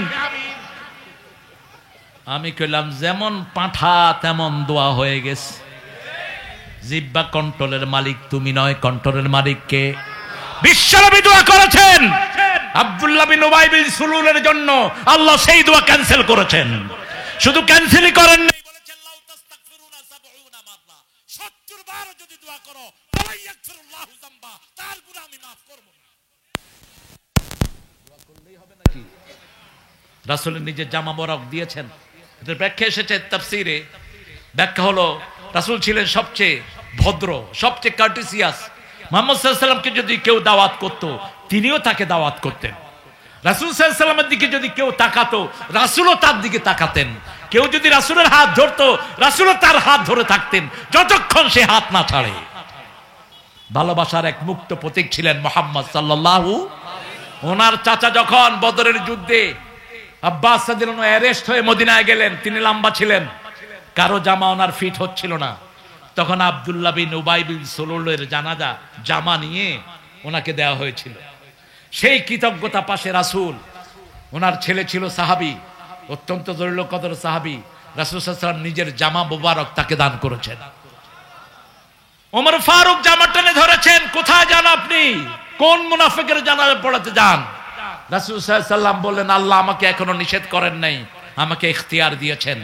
আমি কইলাম যেমন পাঁঠা তেমন দোয়া হয়ে গেছে। জিহ্বা কন্ট্রোলের মালিক তুমি নয়, কন্ট্রোলের মালিক কে? বিশ্বনবী দোয়া করেছেন আব্দুল্লাহ বিন উবাই বিন সুলুলের জন্য, আল্লাহ সেই দোয়া ক্যান্সেল করেছেন। শুধু ক্যান্সেলই করেন নাই, বলেছেন লাউ তাস্তাগফিরুনা ৭০ মাররা, ৭০ বার যদি দোয়া করো ফালা ইয়াগফিরুল্লাহু যামবা, তার গুনাহ আমি maaf করব না। দোয়া করলেই হবে নাকি? রাসূলের নিজের জামা মোবারক দিয়েছেন। এর ব্যাখ্যা এসেছে তাফসীরে। ব্যাখ্যা হলো রাসূল ছিলেন সবচেয়ে ভদ্র, সবচেয়ে কার্টেসিয়াস। মুহাম্মদ সাল্লাল্লাহু আলাইহি ওয়াসাল্লামকে যদি কেউ দাওয়াত করত, তিনিও তাকে দাওয়াত করতেন। রাসূল সাল্লাল্লাহু আলাইহি ওয়াসাল্লামের দিকে যদি কেউ তাকাতো, রাসূলও তার দিকে তাকাতেন। কেউ যদি রাসূলের হাত ধরতো, রাসূলও তার হাত ধরে থাকতেন যতক্ষণ সে হাত না ছাড়ে। ভালোবাসার এক মুক্ত প্রতীক ছিলেন মুহাম্মদ সাল্লাল্লাহু। ওনার চাচা যখন বদরের যুদ্ধে আব্বাস রাদিয়াল্লাহু আনহু অ্যারেস্ট হয়ে মদিনায় গেলেন, তিনি লম্বা ছিলেন, কারো জামা ওনার ফিট হচ্ছিল না। তখন আব্দুল্লাহ বিন উবাই বিন সুলুলের জানাজা জামা নিয়ে ওনাকে দেওয়া হয়েছিল। সেই কৃতজ্ঞতা পাশে রাসূল, ওনার ছেলে ছিল সাহাবী, অত্যন্ত জলিল কদর সাহাবী, রাসূল সাল্লাল্লাহু আলাইহি ওয়াসাল্লাম নিজের জামা মোবারক তাকে দান করেছেন। ওমর ফারুক জামা টেনে ধরেছেন, কোথায় যান আপনি? কোন মুনাফিকের জানাজা পড়াতে যান? রাসূল সাল্লাল্লাহু আলাইহি ওয়াসাল্লাম বললেন, আল্লাহ আমাকে এখনো নিষেধ করেন নাই, আমাকে ইখতিয়ার দিয়েছেন।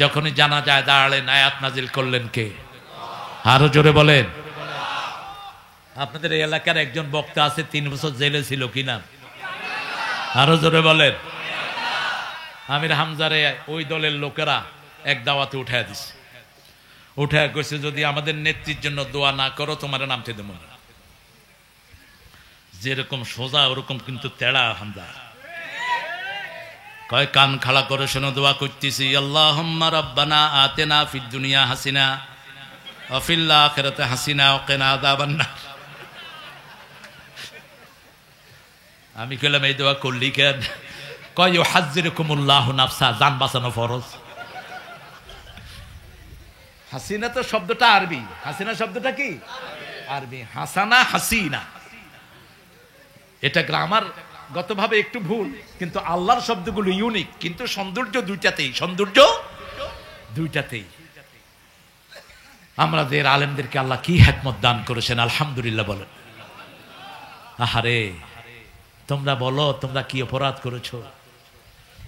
যখনই জানাজায় দাঁড়ালেন, আয়াত নাজিল করলেন কে? আরো জোরে বলেন। আপনাদের এই এলাকার একজন বক্তা আছে, 3 বছর জেলে ছিল, কি নাম? আরো জোরে বলেন। আমির হামজারে ওই দলের লোকেরা এক দাওয়াতে উঠায় দিছে। উঠায় কইছে, যদি আমাদের নেত্রীর জন্য দোয়া না করো তোমার নামতে দেব না। যেরকম সোজা ওরকম কিন্তু তেড়া হামজা। কয় কান খাড়া করে শোনো, দোয়া করতেছি, আল্লাহুম্মা রাব্বানা আতিনা ফিদ দুনিয়া হাসিনা ওয়া ফিল আখিরাতি হাসিনা ওয়া কিনা আযাবান নার। আমি কইলাম এই দোয়া করলি কেন? কয় ইউহাজ্জিরুকুমুল্লাহু নাফসা, জান বাঁচানো ফরজ। হাসিনা তো শব্দটা আরবি, হাসিনা শব্দটা কি আরবি, হাসানা হাসিনা। এটা গ্রামার গতভাবে একটু ভুল, কিন্তু আল্লাহর শব্দগুলো ইউনিক, কিন্তু সৌন্দর্য দুইটাতেই, সৌন্দর্য দুইটাতেই। আমাদের আলেমদেরকে আল্লাহ কি হিকমত দান করেছেন, আলহামদুলিল্লাহ বলেন। আহারে তোমরা বলো, তোমরা কি অপরাধ করেছো?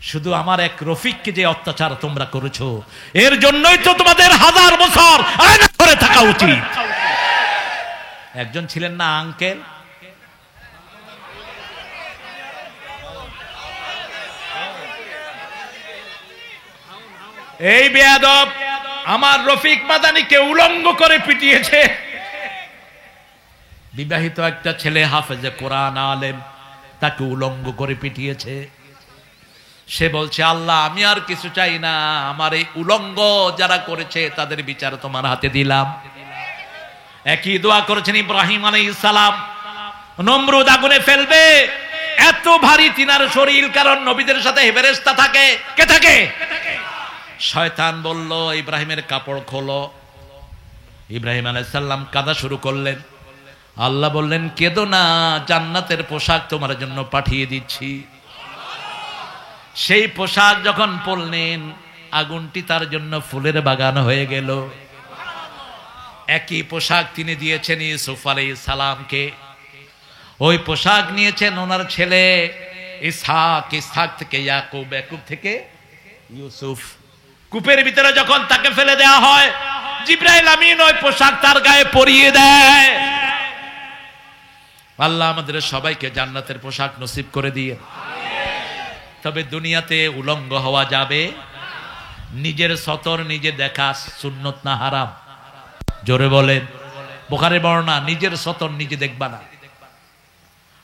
শুধু আমার এক রফিককে যে অত্যাচার তোমরা করেছো, এর জন্যই তো তোমাদের 1000 বছর আয়না করে থাকা উচিত। একজন ছিলেন না আঙ্কেল, এই বেয়াদব আমার রফিক মাদানিকে উলঙ্গ করে পিটিয়েছে। বিবাহিত একটা ছেলে, হাফেজে কোরআন আলেম, তাকে উলঙ্গ করে পিটিয়েছে। সে বলছে, আল্লাহ আমি আর কিছু চাই না, আমার এই উলঙ্গ যারা করেছে তাদের বিচার তোমার হাতে দিলাম। একই দোয়া করেছেন ইব্রাহিম আলাইহিস সালাম। নমরুদ আগুনে ফেলবে, এত ভারী তিনার শরীর, কারণ নবীদের সাথে ফেরেশতা থাকে। কে থাকে? শয়তান বলল ইব্রাহিমের কাপড় খোলো। ইব্রাহিম আলাইহিস সালাম কাঁদা শুরু করলেন। আল্লাহ বললেন, কেঁদো না, জান্নাতের পোশাক তোমার জন্য পাঠিয়ে দিচ্ছি। সেই পোশাক যখন পরলেন, আগুনটি তার জন্য ফুলের বাগান হয়ে গেল। একই পোশাক তিনি দিয়েছেন ইউসুফ আলাইহিস সালামকে। ওই পোশাক নিয়েছেন ওনার ছেলে ইসহাক, ইসহাক থেকে ইয়াকুব, ইয়াকুব থেকে ইউসুফ। কূপের ভিতরে যখন তাকে ফেলে দেওয়া হয়, জিবরাইল আমিন ওই পোশাক তার গায়ে পরিয়ে দেয়। আল্লাহ আমাদের সবাইকে জান্নাতের পোশাক নসিব করে দিয়ে। তবে দুনিয়াতে উলঙ্গ হওয়া যাবে, নিজের সতর নিজে দেখা সুন্নত না হারাম? জোরে বলেন। বুখারী বর্ণনা, নিজের সতর নিজে দেখবা না,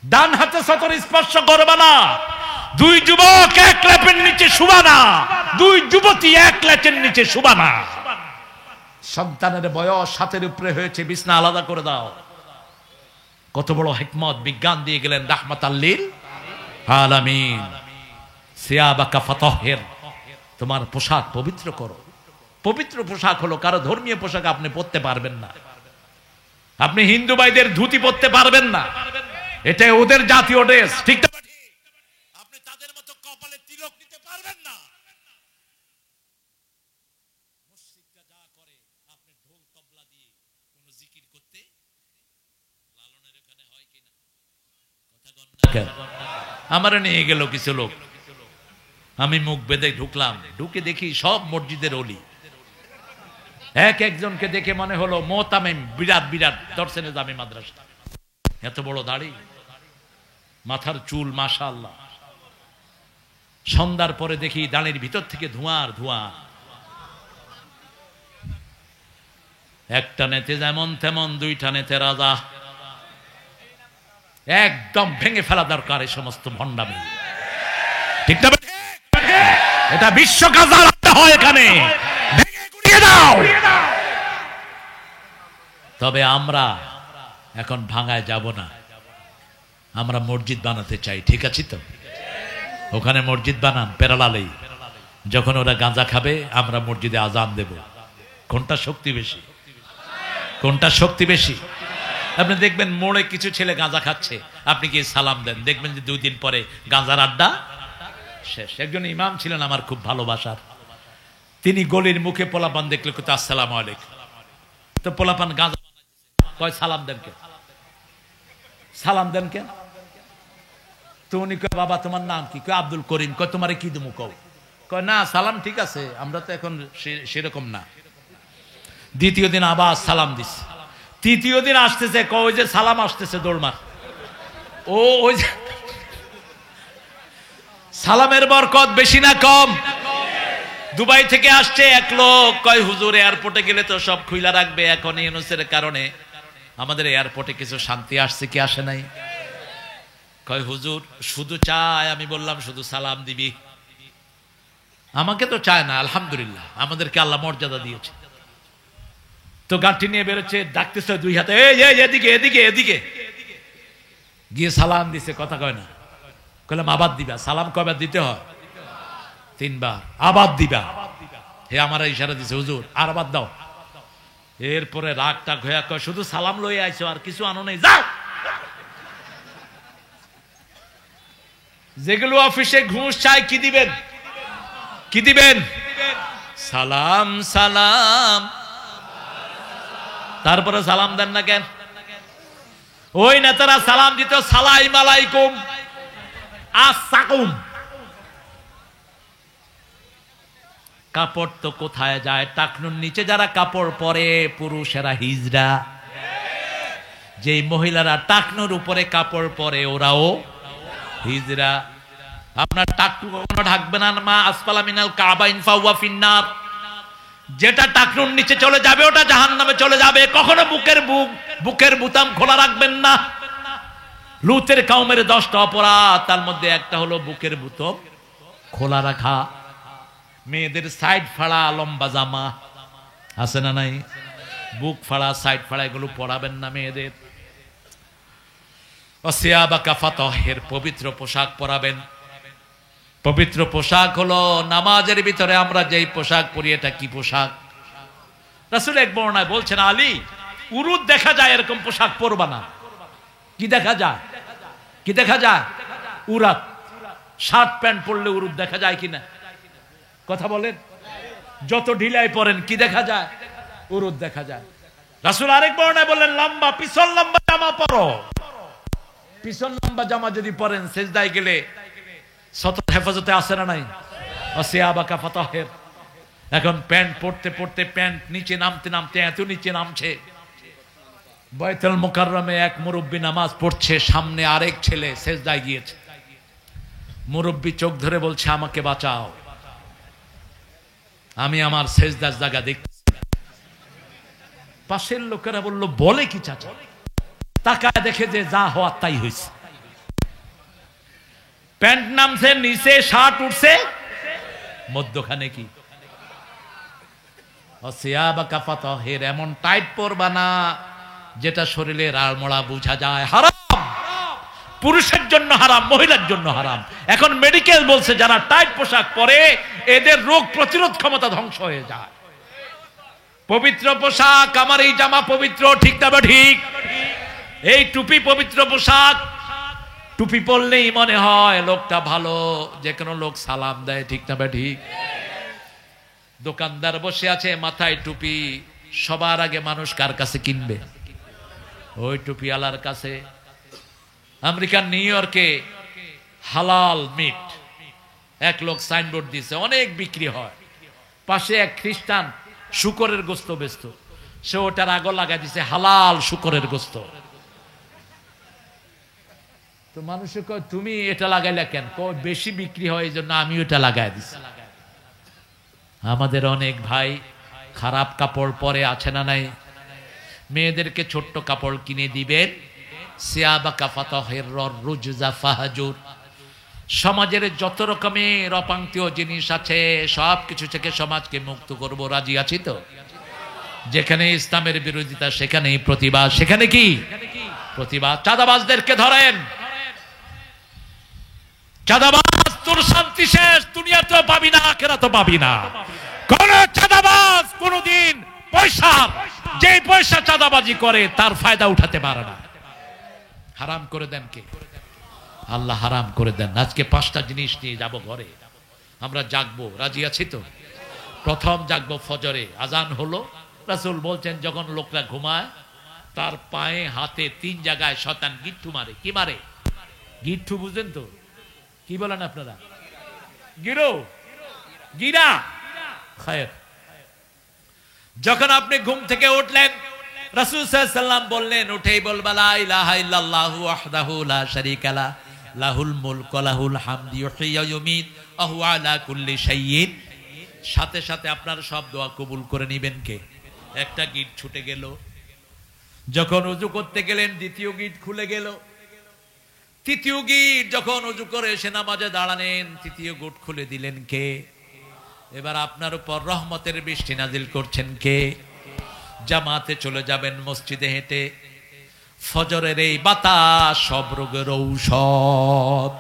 ডান হাতে সতর স্পর্শ করবা না, 2 যুবক এক লেপের নিচে শুবা না, 2 যুবতী এক লেপের নিচে শুবা না। সন্তানের বয়স 7-এর উপরে হয়েছে, বিছনা আলাদা করে দাও। কত বড় হিকমত বিজ্ঞান দিয়ে গেলেন রাহমাতাল লিল আলামিন। সিয়াবাকা ফাতাহির, তোমার পোশাক পবিত্র করো। পবিত্র পোশাক হলো, কারো ধর্মীয় পোশাক আপনি পরতে পারবেন না। আপনি হিন্দু ভাইদের ধুতি পরতে পারবেন না, এটা ওদের জাতীয় ড্রেস, ঠিক না? আপনি তাদের মতো কপালে তিলক নিতে পারবেন না। মুশরিকরা যা করে, আপনি ঢোল তবলা দিয়ে কোন জিকির করতে, লালনের ওখানে হয় কিনা কথা গণ না। আমারে নিয়ে গেল কিছু লোক, আমি মুখ বেঁধে ঢুকলাম, ঢুকে দেখি সব মসজিদের অলি। একজনকে দেখে মনে হলো মোতামিম, বিরাট বিরাট দর্শনে জামে মাদ্রাসা, এত বড় দাড়ি, মাথার চুল মাশাআল্লাহ। সন্ধ্যার পরে দেখি দাঁড়ির ভিতর থেকে ধোঁয়ার ধোঁয়া। একটা নেতে যেমন তেমন, দুইটা নেতে রাজা। একদম ভেঙে ফেলা দরকার এই সমস্ত ভণ্ডামি, ঠিক না? এটা বিশ্ব কাজার হয়, এখানে ভেঙে গুড়িয়ে দাও। তবে আমরা এখন ভাঙায় যাব না, আমরা মসজিদ বানাতে চাই, ঠিক আছে তো? ওখানে মসজিদ বানান পেরালালেই, যখন ওরা গাঁজা খাবে আমরা মসজিদে আজান দেব। কোনটা শক্তি বেশি? কোনটা শক্তি বেশি? আপনি দেখবেন মোড়ে কিছু ছেলে গাঁজা খাচ্ছে, আপনি গিয়ে সালাম দেন, দেখবেন যে 2 দিন পরে গাঁজার আড্ডা শেষ। একজন ইমাম ছিলেন আমার খুব ভালোবাসার, তিনি গলির মুখে পোলাপান দেখলে কত আসসালামু আলাইকুম। তো পোলাপান গাঁজা কয় সালাম দেন কেন, সালাম দেন কেন? তো উনি কয় বাবা তোমার নাম কি? কয় আব্দুল করিম। কয় তোমারে কি দেবো কও? কয় না সালাম ঠিক আছে, আমরা তো এখন সেরকম না। দ্বিতীয় দিন আবার সালাম দিস, তৃতীয় দিন আসতেছে, কয় যে সালাম আসতেছে দৌড়মার। ওই সালামের বরকত বেশি না কম? দুবাই থেকে আসছে এক লোক, কয় হুজুর এয়ারপোর্টে গেলে তো সব খুইলা রাখবে, এখন ইউনুসের কারণে আমাদের এয়ারপোর্টে কিছু শান্তি আসছে কি আসে নাই? কয় হুজুর শুধু চায়, আমি বললাম শুধু সালাম দিবি? আমাকে তো চায় না, আলহামদুলিল্লাহ আমাদেরকে আল্লাহ মর্যাদা দিয়েছে। তো গাঁঠি নিয়ে বেরোচ্ছে, ডাকতেছে 2 হাতে, এদিকে এদিকে এদিকে, গিয়ে সালাম দিছে, কথা কয় না। কইলাম আবাদ দিবা, সালাম কয়বার দিতে হয়? 3 বার। আবাদ দিবা, হে আমার ইশারা দিছে হুজুর আর আবাদ দাও। এরপরে রাগ টাগ হয়ে কয় শুধু সালাম লয়ে আইছো আর কিছু আনো নাই, যাও। যেগুলো অফিসে ঘুষ চাই, কি দিবেন? কি দিবেন? সালাম সালাম। তারপরে সালাম দেন না কেন? ওই নেতারা সালাম দিত সালাম আলাইকুম আসসাকুম। কাপড় তো কোথায় যায়? টাকনুর নিচে যারা কাপড় পরে পুরুষেরা হিজড়া, যেই মহিলারা টাকনুর উপরে কাপড় পরে ওরাও হিজড়া। আপনার টাকনু কখনো ঢাকবে না, মা আসফালা মিনাল কাবাইন ফাহুয়া ফিন্নার। যেটা টাকনুর নিচে চলে যাবে ওটা জাহান্নামে চলে যাবে। কখনো বুকের বুতাম খোলা রাখবেন না। লুতের কওমের 10টা অপরাধ, তার মধ্যে একটা হলো বুকের বুতাম খোলা রাখা। মেয়েদের সাইড ফাড়া লম্বা জামা আছে না নাই? বুক ফাড়া সাইড ফাড়া এগুলো পরাবেন না মেয়েদের। ওয়াসিয়াবাকা ফাতাহের, পবিত্র পোশাক পরাবেন। পবিত্র পোশাক হলো নামাজের ভিতরে আমরা যেই পোশাক পরি, এটা কি পোশাক? রাসূল এক বর্ণনায় বলছেন, আলী উরুদ দেখা যায় এরকম পোশাক পরবা না। কি দেখা যায়? কি দেখা যায়? উরাত। শার্ট প্যান্ট পরলে উরুদ দেখা যায় কিনা কথা বলেন? যত ঢিলাই পরেন কি দেখা যায়? উরুদ দেখা যায়। রাসূল আরেক বর্ণনায় বললেন, লম্বা পিছন লম্বা জামা পরো। পিছন লম্বা জামা যদি পরেন সেজদায় গেলে সতর হেফাজতে আসে না নাই? ওয়াসিয়াবাকা ফাতাহের। এখন প্যান্ট পরতে পরতে প্যান্ট নিচে নামতে নামতে এত নিচে নামছে। বাইতুল মুকাররমে এক মুরব্বী নামাজ পড়ছে, সামনে আরেক ছেলে সেজদায় গিয়েছে। মুরব্বী চোখ ধরে বলছে, আমাকে বাঁচাও, আমি আমার সেজদার জায়গা দেখতেছি না। পাশের লোকেরা বলল, বলে কি চাচা? তাকায় দেখে যে যা হওয়ার তাই হয়েছে। প্যান্ট নামছে নিচে, শার্ট উঠছে মধ্যখানে কি? ওয়াসিয়াবাকা ফাতাহের। এমন টাইট পরবা না যেটা শরীরের আড়মোড়া বোঝা যায়। হারাম, পুরুষের জন্য হারাম, মহিলার জন্য হারাম। এখন মেডিকেল বলছে যারা টাইট পোশাক পরে এদের রোগ প্রতিরোধ ক্ষমতা ধ্বংস হয়ে যায়। পবিত্র পোশাক, আমার এই জামা পবিত্র, ঠিক না বা ঠিক? এই টুপি পবিত্র পোশাক, টুপি পরলেই মনে হয় লোকটা ভালো, যে কোনো লোক সালাম দেয়, ঠিক না বা ঠিক? দোকানদার বসে আছে মাথায় টুপি, সবার আগে মানুষ কার কাছে কিনবে? ওই টুপিওয়ালার কাছে। আমেরিকার নিউ ইয়র্কে হালাল মিট, এক লোক সাইনবোর্ড দিয়েছে, অনেক বিক্রি হয়। পাশে এক খ্রিস্টান শুকরের গোস্ত বেচত, সে ওটার আগো লাগাই দিছে হালাল শুকরের গোস্ত। তো মানুষে কয় তুমি এটা লাগাইলা কেন? বেশি বিক্রি হয় এই জন্য আমি ওটা লাগাই দিছি। আমাদের অনেক ভাই খারাপ কাপড় পরে, আছে না নাই? মেয়েদেরকে ছোট্ট কাপড় কিনে দিবেন, সিয়াবাকা ফাতাহিরর রুজজা ফাহাজুর। সমাজের যত রকমের অপাঙ্ক্তীয় জিনিস আছে সব কিছু থেকে সমাজকে মুক্ত করব, রাজি আছি তো? যেখানে ইসলামের বিরোধিতা সেখানেই প্রতিবাদ, সেখানে কি প্রতিবাদ। চাঁদাবাজদেরকে ধরেন, চাঁদাবাজ তোর শান্তি শেষ, দুনিয়া তো পাবি না, আখিরাত তো পাবি না। কোন চাঁদাবাজ কোনদিন পয়সা, যে পয়সা চাঁদাবাজি করে তার ফায়দা উঠাতে পারে না। হারাম করে দেন কে? আল্লাহ হারাম করে দেন। আজকে 5টা জিনিস নিয়ে যাব ঘরে, আমরা জাগবো, রাজি আছি তো? প্রথম জাগবো ফজরে, আজান হলো। রাসূল বলছেন যখন লোকরা ঘুমায় তার পায়ে হাতে 3 জায়গায় শয়তান গিট্টু মারে। কি মারে? গিট্টু বুঝেন তো? কি বলেন আপনারা? গিরো, গিরা, খায়ের। যখন আপনি ঘুম থেকে উঠলেন, রাসূল সাল্লাল্লাহু আলাইহি ওয়াসাল্লাম বললেন, উঠেই বলবা লা ইলাহা ইল্লাল্লাহু ওয়াহদাহু লা শারীকা লা, লাহুল মুলকু ওয়া লাহুল হামদু ইউহয়ী ওয়া ইউমীত ওয়া হুয়া আলা কুল্লি শাইইন। সাথে সাথে আপনার সব দোয়া কবুল করে নেবেন কে? একটা গিট ছুটে গেল। যখন ওযু করতে গেলেন দ্বিতীয় গিট খুলে গেল। তৃতীয় গিট যখন ওযু করে এসে নামাজে দাঁড়ালেন, তৃতীয় গিট খুলে দিলেন কে? এবার আপনার উপর রহমতের বৃষ্টি নাজিল করছেন কে? জামাতে চলে যাবেন মসজিদে হেঁটে। ফজরের এই বাতাস সব রোগের ঔষধ।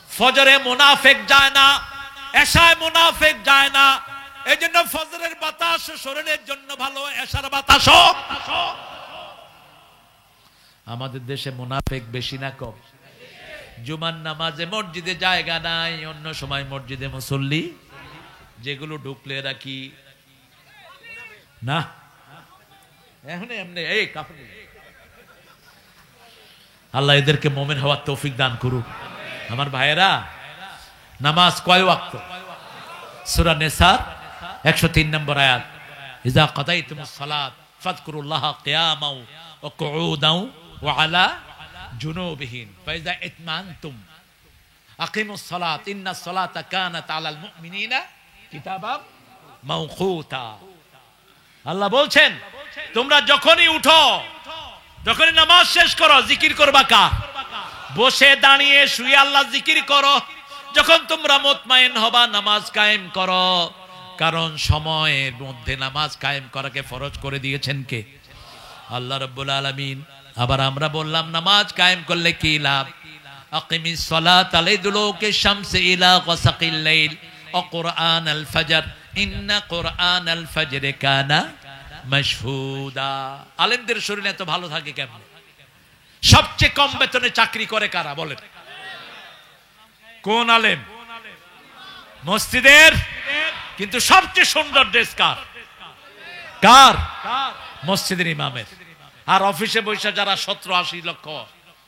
ফজরে মুনাফিক যায় না, এশায় মুনাফিক যায় না। এই জন্য ফজরের বাতাস শরীরের জন্য ভালো, এশার বাতাস। আমাদের দেশে মুনাফিক বেশি না কম? জুমার নামাজে মসজিদে জায়গা নাই, অন্য সময় মসজিদে মুসল্লি, যেগুলো ঢুকলে রাখি না। এখন এমনি এই কাফের। আল্লাহ এদেরকে মুমিন হওয়ার তৌফিক দান করুক। আমার ভাইয়েরা, নামাজ কয় ওয়াক্ত? সূরা নিসা 103 নম্বর আয়াত, ইযা কাদাইতুমুস সালাত ফাযকুরুল্লাহা কিয়ামান ওয়া কুউদান ওয়া আলা জুনুবিহিম ফাইযা ইতমানতুম আকিমুস সালাত ইন্নাস সালাতা কানাত আলাল মুমিনিনা কিতাবাম মাওকুতা। আল্লাহ বলছেন তোমরা যখনই উঠো, যখনই নামাজ শেষ করো, জিকির করবা কার? বসে দাঁড়িয়ে শুয়ে আল্লাহ জিকির করো। যখন তোমরা মুতমাইন হবা নামাজ কায়েম করো, কারণ সময়ের মধ্যে নামাজ কায়েম করাকে ফরজ করে দিয়েছেন কে? আল্লাহ রাব্বুল আলামিন। আবার আমরা বললাম নামাজ কায়েম করলে কি লাভ? আকিমিস সালাত লিদুলুকি শামসি ইলা গাসাকিল লাইল ওয়া কুরআনাল ফাজর ইন্না কুরআনাল ফাজরি কানা মাশহুদা। আলেমদের শরীর এত ভালো থাকে কেমনে? সবচেয়ে কম বেতনে চাকরি করে কারা বলেন? কোন আলেম? মসজিদের। কিন্তু সবচেয়ে সুন্দর ড্রেস কার? কার? মসজিদের ইমামের। আর অফিসে বসে যারা 70-80 লক্ষ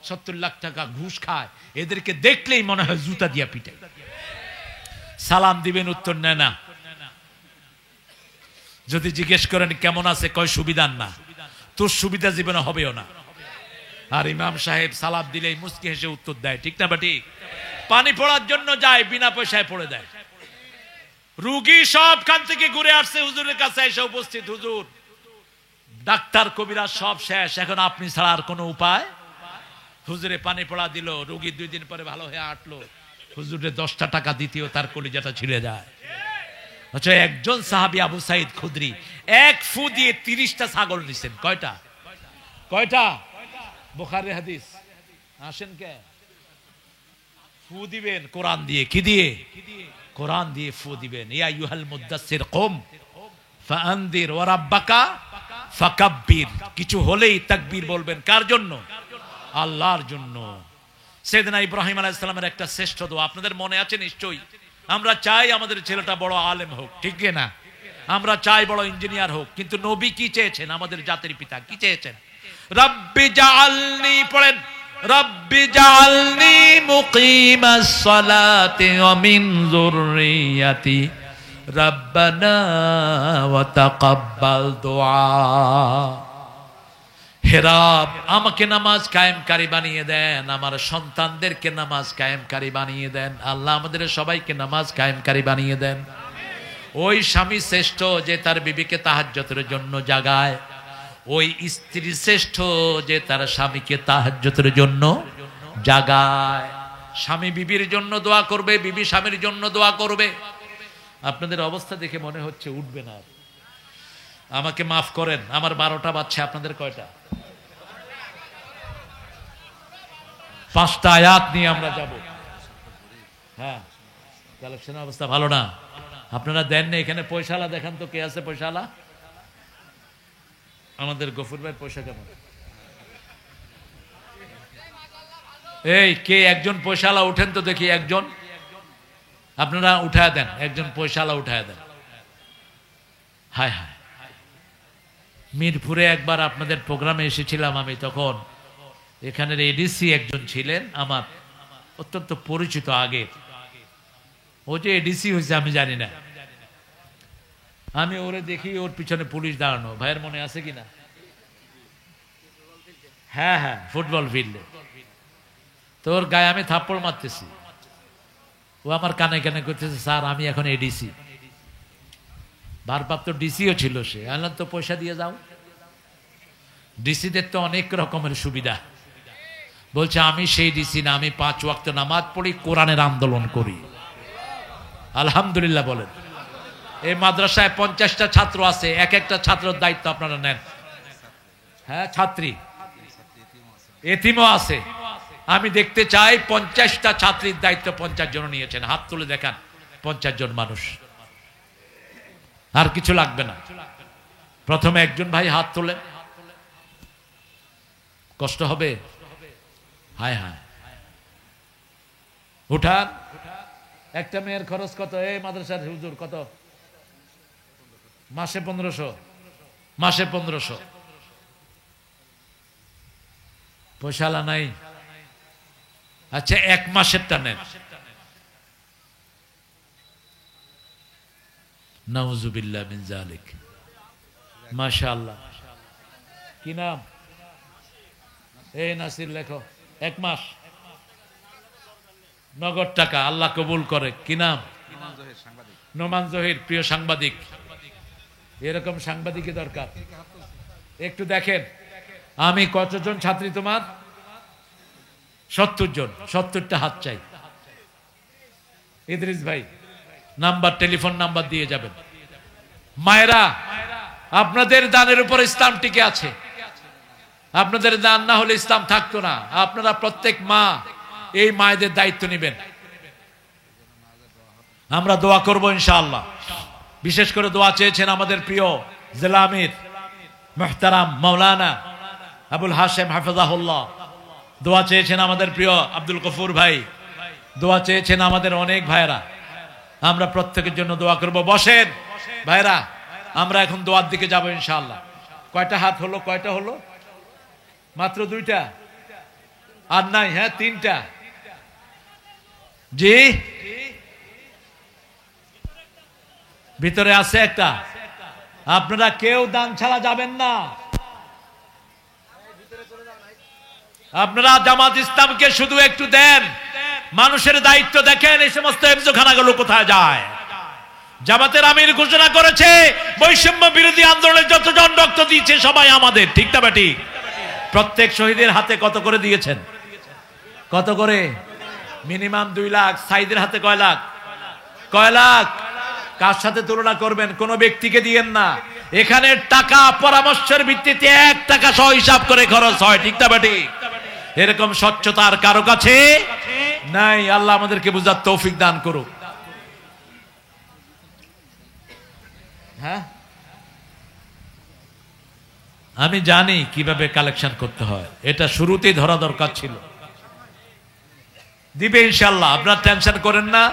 70 লাখ টাকা ঘুষ খায়, এদেরকে দেখলেই মনে হয় জুতা দিয়া পিটায়। সালাম দিবেন, উত্তর নেয় না। যদি জিজ্ঞেস করেন কেমন আছে, কয় সুবিধার না। তোর সুবিধা জীবনে হবেও না। আর ইমাম সাহেব সালাম দিলেই মুস্কি হেসে উত্তর দেয়, ঠিক না ঠিক? পানি পড়ার জন্য যায়, বিনা পয়সায় পড়ে দেয়। রুগী সবখান থেকে ঘুরে আসছে হুজুরের কাছে এসে উপস্থিত, হুজুর ডাক্তার কবিরাজ সব শেষ, এখন আপনি ছাড়া আর কোনো উপায়? হুজুরে পানি পড়া দিল, রুগী 2 দিন পরে ভালো হয়ে হাঁটলো। হুজুরে 10টা টাকা দিতেও তার কলিজাটা ছিঁড়ে যায়। আচ্ছা, একজন সাহাবী আবু সাইদ খুদরি 1 ফু দিয়ে 30টা ছাগল নিছেন। কয়টা? কয়টা? বুখারী হাদিস। আসেন কে? ফু দিবেন কোরআন দিয়ে। কি দিয়ে? কোরআন দিয়ে ফু দিবেন। ইয়া আইয়ুহাল মুদাসসির কুম ফাআনদির ওয়া রাব্বাকা ফাকাব্বির, কিছু হলেই তাকবীর বলবেন। কার জন্য? আল্লাহর জন্য। সাইয়েদনা ইব্রাহিম আলাইহিস সালামের একটা শ্রেষ্ঠ দোয়া আপনাদের মনে আছে নিশ্চয়ই। আমরা চাই আমাদের ছেলেটা বড় আলেম হোক, ঠিক না? আমরা চাই বড় ইঞ্জিনিয়ার হোক, কিন্তু নবী কি চেয়েছেন? আমাদের জাতির পিতা কি চেয়েছেন? রব্বি জাআলনি, পড়েন, রব্বি জাআলনি মুকিমাস সালাতি ওয়া মিন যুররিয়াতি রব্বানা ওয়া তাকাব্বাল দুআ। হে রব, আমাকে নামাজ কায়েমকারী বানিয়ে দেন, আমার সন্তানদেরকে নামাজ কায়েমকারী বানিয়ে দেন। আল্লাহ আমাদের সবাইকে নামাজ কায়েমকারী বানিয়ে দেন। ওই স্বামী শ্রেষ্ঠ যে তার বিবিকে তাহাজ্জুদের জন্য জাগায়, ওই স্ত্রী শ্রেষ্ঠ যে তার স্বামীকে তাহাজ্জুদের জন্য জাগায়। স্বামী বিবির জন্য দোয়া করবে, বিবি স্বামীর জন্য দোয়া করবে। আপনাদের অবস্থা দেখে মনে হচ্ছে উঠবে না। আমাকে মাফ করেন, আমার 12টা বাজছে, আপনাদের কয়টা? 5টা আয়াত নিয়ে আমরা যাব। হ্যাঁ, কালেকশনের অবস্থা ভালো না। আপনারা দেন না, এখানে পয়সালা দেখান তো, কে আছে পয়সালা? আমাদের গফুর ভাই পয়সা কেমন? এই কে একজন পয়সালা উঠেন তো দেখি, একজন আপনারা উঠায় দেন, একজন পয়সালা উঠায় দেন। হায় হায়, মিরপুরে একবার আপনাদের প্রোগ্রামে এসেছিলাম আমি, তখন এখানের এডিসি একজন ছিলেন আমার অত্যন্ত পরিচিত আগে। ও যে এডিসি হয়েছে আমি জানি না, আমি ওরে দেখি ওর পিছনে পুলিশ দাঁড়ানো। ভাইয়ের মনে আছে কিনা? হ্যাঁ হ্যাঁ, ফুটবল ফিল্ডে। তো ওর গায়ে আমি থাপ্পড় মারতেছি, ও আমার কানে কানে করতেছে, স্যার আমি এখন এডিসি। ভারপ্রাপ্ত ডিসিও ছিল সে। আনলাম তো পয়সা দিয়ে যাও। ডিসিদের তো অনেক রকমের সুবিধা। বলছে আমি সেই ডিসি না, আমি 5 ওয়াক্ত নামাজ পড়ি, কোরআনের আন্দোলন করি। আলহামদুলিল্লাহ বলেন। এই মাদ্রাসায় 50টা ছাত্র আছে, এক একটা ছাত্রের দায়িত্ব আপনারা নেন। হ্যাঁ, ছাত্রী এতিমও আছে। আমি দেখতে চাই 50টা ছাত্রীর দায়িত্ব 50 জন নিয়েছেন। হাত তুলে দেখান 50 জন মানুষ। আর কিছু লাগবে না। প্রথমে একজন ভাই হাত তোলে, কষ্ট হবে। হায় হায়, উঠান। একটা মেয়ের খরচ কত? এই মাদ্রাসার হুজুর কত? মাসে 1500। মাসে 1500। পয়সালা নাই? আচ্ছা, 1 মাসেরটা নেন। নাউজুবিল্লাহ মিন যালিক। মাশাআল্লাহ। কি নাম? এই নাসির লেখো। 1 মাস নগদ টাকা, আল্লাহ কবুল করে। কি নাম? নোমান জহির, প্রিয় সাংবাদিক। এরকম সাংবাদিকই দরকার। একটু দেখেন আমি কতজন ছাত্রী তোমার? 70 জন। 70টা হাত চাই। ইদ্রিস ভাই নাম্বার, টেলিফোন নাম্বার দিয়ে যাবেন। মায়েরা, আপনাদের দানের উপর ইসলাম টিকে আছে। আপনাদের দান না হলে ইসলাম থাকতো না। আপনারা প্রত্যেক মা এই মায়েদের দায়িত্ব নেবেন। আমরা দোয়া করব ইনশাআল্লাহ। বিশেষ করে দোয়া চেয়েছেন আমাদের প্রিয় জেলা আমির মুহতারাম মাওলানা আবুল হাশেম হাফেজাহুল্লাহ। দোয়া চেয়েছেন আমাদের প্রিয় আব্দুল গফুর ভাই। দোয়া চেয়েছেন আমাদের অনেক ভাইরা। আমরা প্রত্যেকের জন্য দোয়া করব। বসেন ভাইরা, আমরা এখন দোয়ার দিকে যাব ইনশাআল্লাহ। কয়টা হাত হলো? কয়টা হলো? মাত্র 2টা। আর নাই? হ্যাঁ, 3টা। জি, ভিতরে আছে একটা। আপনারা কেউ দান ছাড়া যাবেন না। আপনারা জামাত ইসলামকে শুধু একটু দেন, মানুষের দায়িত্ব দেখেন। এই সমস্ত হেফজখানাগুলো কোথায় যায়? জামাতের আমির ঘোষণা করেছে বৈষম্য বিরোধী আন্দোলনে যতজন রক্ত দিয়েছে সবাই আমাদের, ঠিক না বেটি? প্রত্যেক শহীদের হাতে কত করে দিয়েছেন? কত করে? মিনিমাম 2 লাখ। সাইদের হাতে কয় লাখ? কয় লাখ? কার সাথে তুলনা করবেন? কোন ব্যক্তিকে দিয়েন না। এখানে টাকা পরামর্শের ভিত্তিতে 1 টাকা সহ হিসাব করে খরচ হয়, ঠিক না বেটি? এরকম স্বচ্ছতা আর কারো কাছে নাই। আল্লাহ আমাদেরকে বুঝার তৌফিক দান করুক। হ্যাঁ, আমি জানি কিভাবে কালেকশন করতে হয়, এটা শুরুতেই ধরা দরকার ছিল। দিবে ইনশাল্লাহ, আপনারা টেনশন করেন না।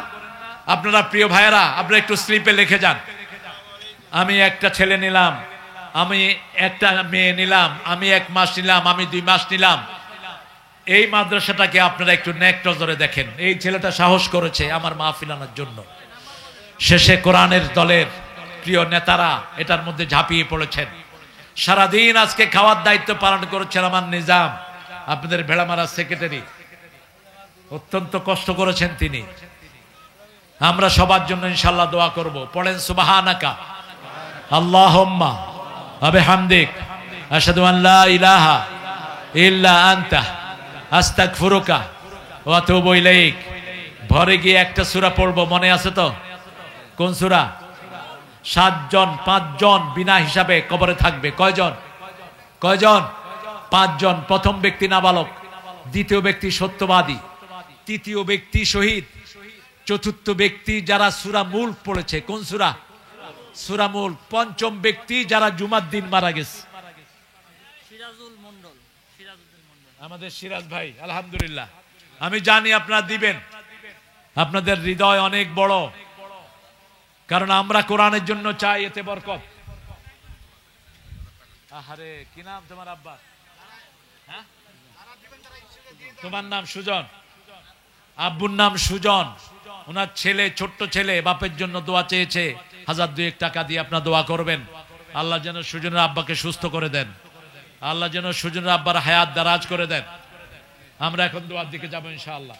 আপনারা প্রিয় ভাইয়েরা, আপনারা একটু স্লিপে লিখে যান। আমি একটা ছেলে নিলাম, আমি একটা মেয়ে নিলাম, আমি 1 মাস নিলাম, আমি 2 মাস নিলাম। এই মাদ্রাসাটাকে আপনারা একটু নেক নজরে দেখেন। এই ছেলেটা সাহস করেছে আমার মাহফিল আনার জন্য। শেষে কোরআনের দলের প্রিয় নেতারা এটার মধ্যে ঝাঁপিয়ে পড়েছেন। সারাদিন আজকে খাওয়ার দায়িত্ব পালন করেছেন আমার নিজাম, আপনাদের ভেড়ামারা সেক্রেটারি। অত্যন্ত কষ্ট করেছেন তিনি। আমরা সবার জন্য ইনশাআল্লাহ দোয়া করব। পড়েন সুবহানাকা আল্লাহুম্মা ওয়া বিহামদিক আশহাদু আন লা ইলাহা ইল্লা আনতা আস্তাগফিরুকা ওয়া আতুবু ইলাইক। ঘরে গিয়ে একটা সূরা পড়বো, মনে আছে তো? কোন সূরা? 7 জন 5 জন বিনা হিসাবে কবরে থাকবে। কয়জন? 5 জন। প্রথম ব্যক্তি নাবালক, দ্বিতীয় ব্যক্তি সত্যবাদী, তৃতীয় ব্যক্তি শহীদ, চতুর্থ ব্যক্তি যারা সূরা মুলক পড়েছে। কোন সূরা? সূরা মুলক। পঞ্চম ব্যক্তি যারা জুমার দিন মারা গেছে। আমাদের সিরাজ ভাই, আলহামদুলিল্লাহ। আমি জানি আপনারা দিবেন, আপনাদের হৃদয় অনেক বড়, কারণ আমরা কোরআনের জন্য চাই, এতে বরকত। আহারে কি নাম তোমার আব্বা? হ্যাঁ, তোমার নাম সুজন, আব্বুর নাম সুজন। ওনার ছেলে, ছোট্ট ছেলে, বাপের জন্য দোয়া চেয়েছে। 1000-2 টাকা দিয়ে আপনারা দোয়া করবেন। আল্লাহ যেন সুজনের আব্বাকে সুস্থ করে দেন, আল্লাহ যেন সুজনের আব্বার হায়াত দারাজ করে দেন। আমরা এখন দোয়ার দিকে যাবো ইনশাআল্লাহ।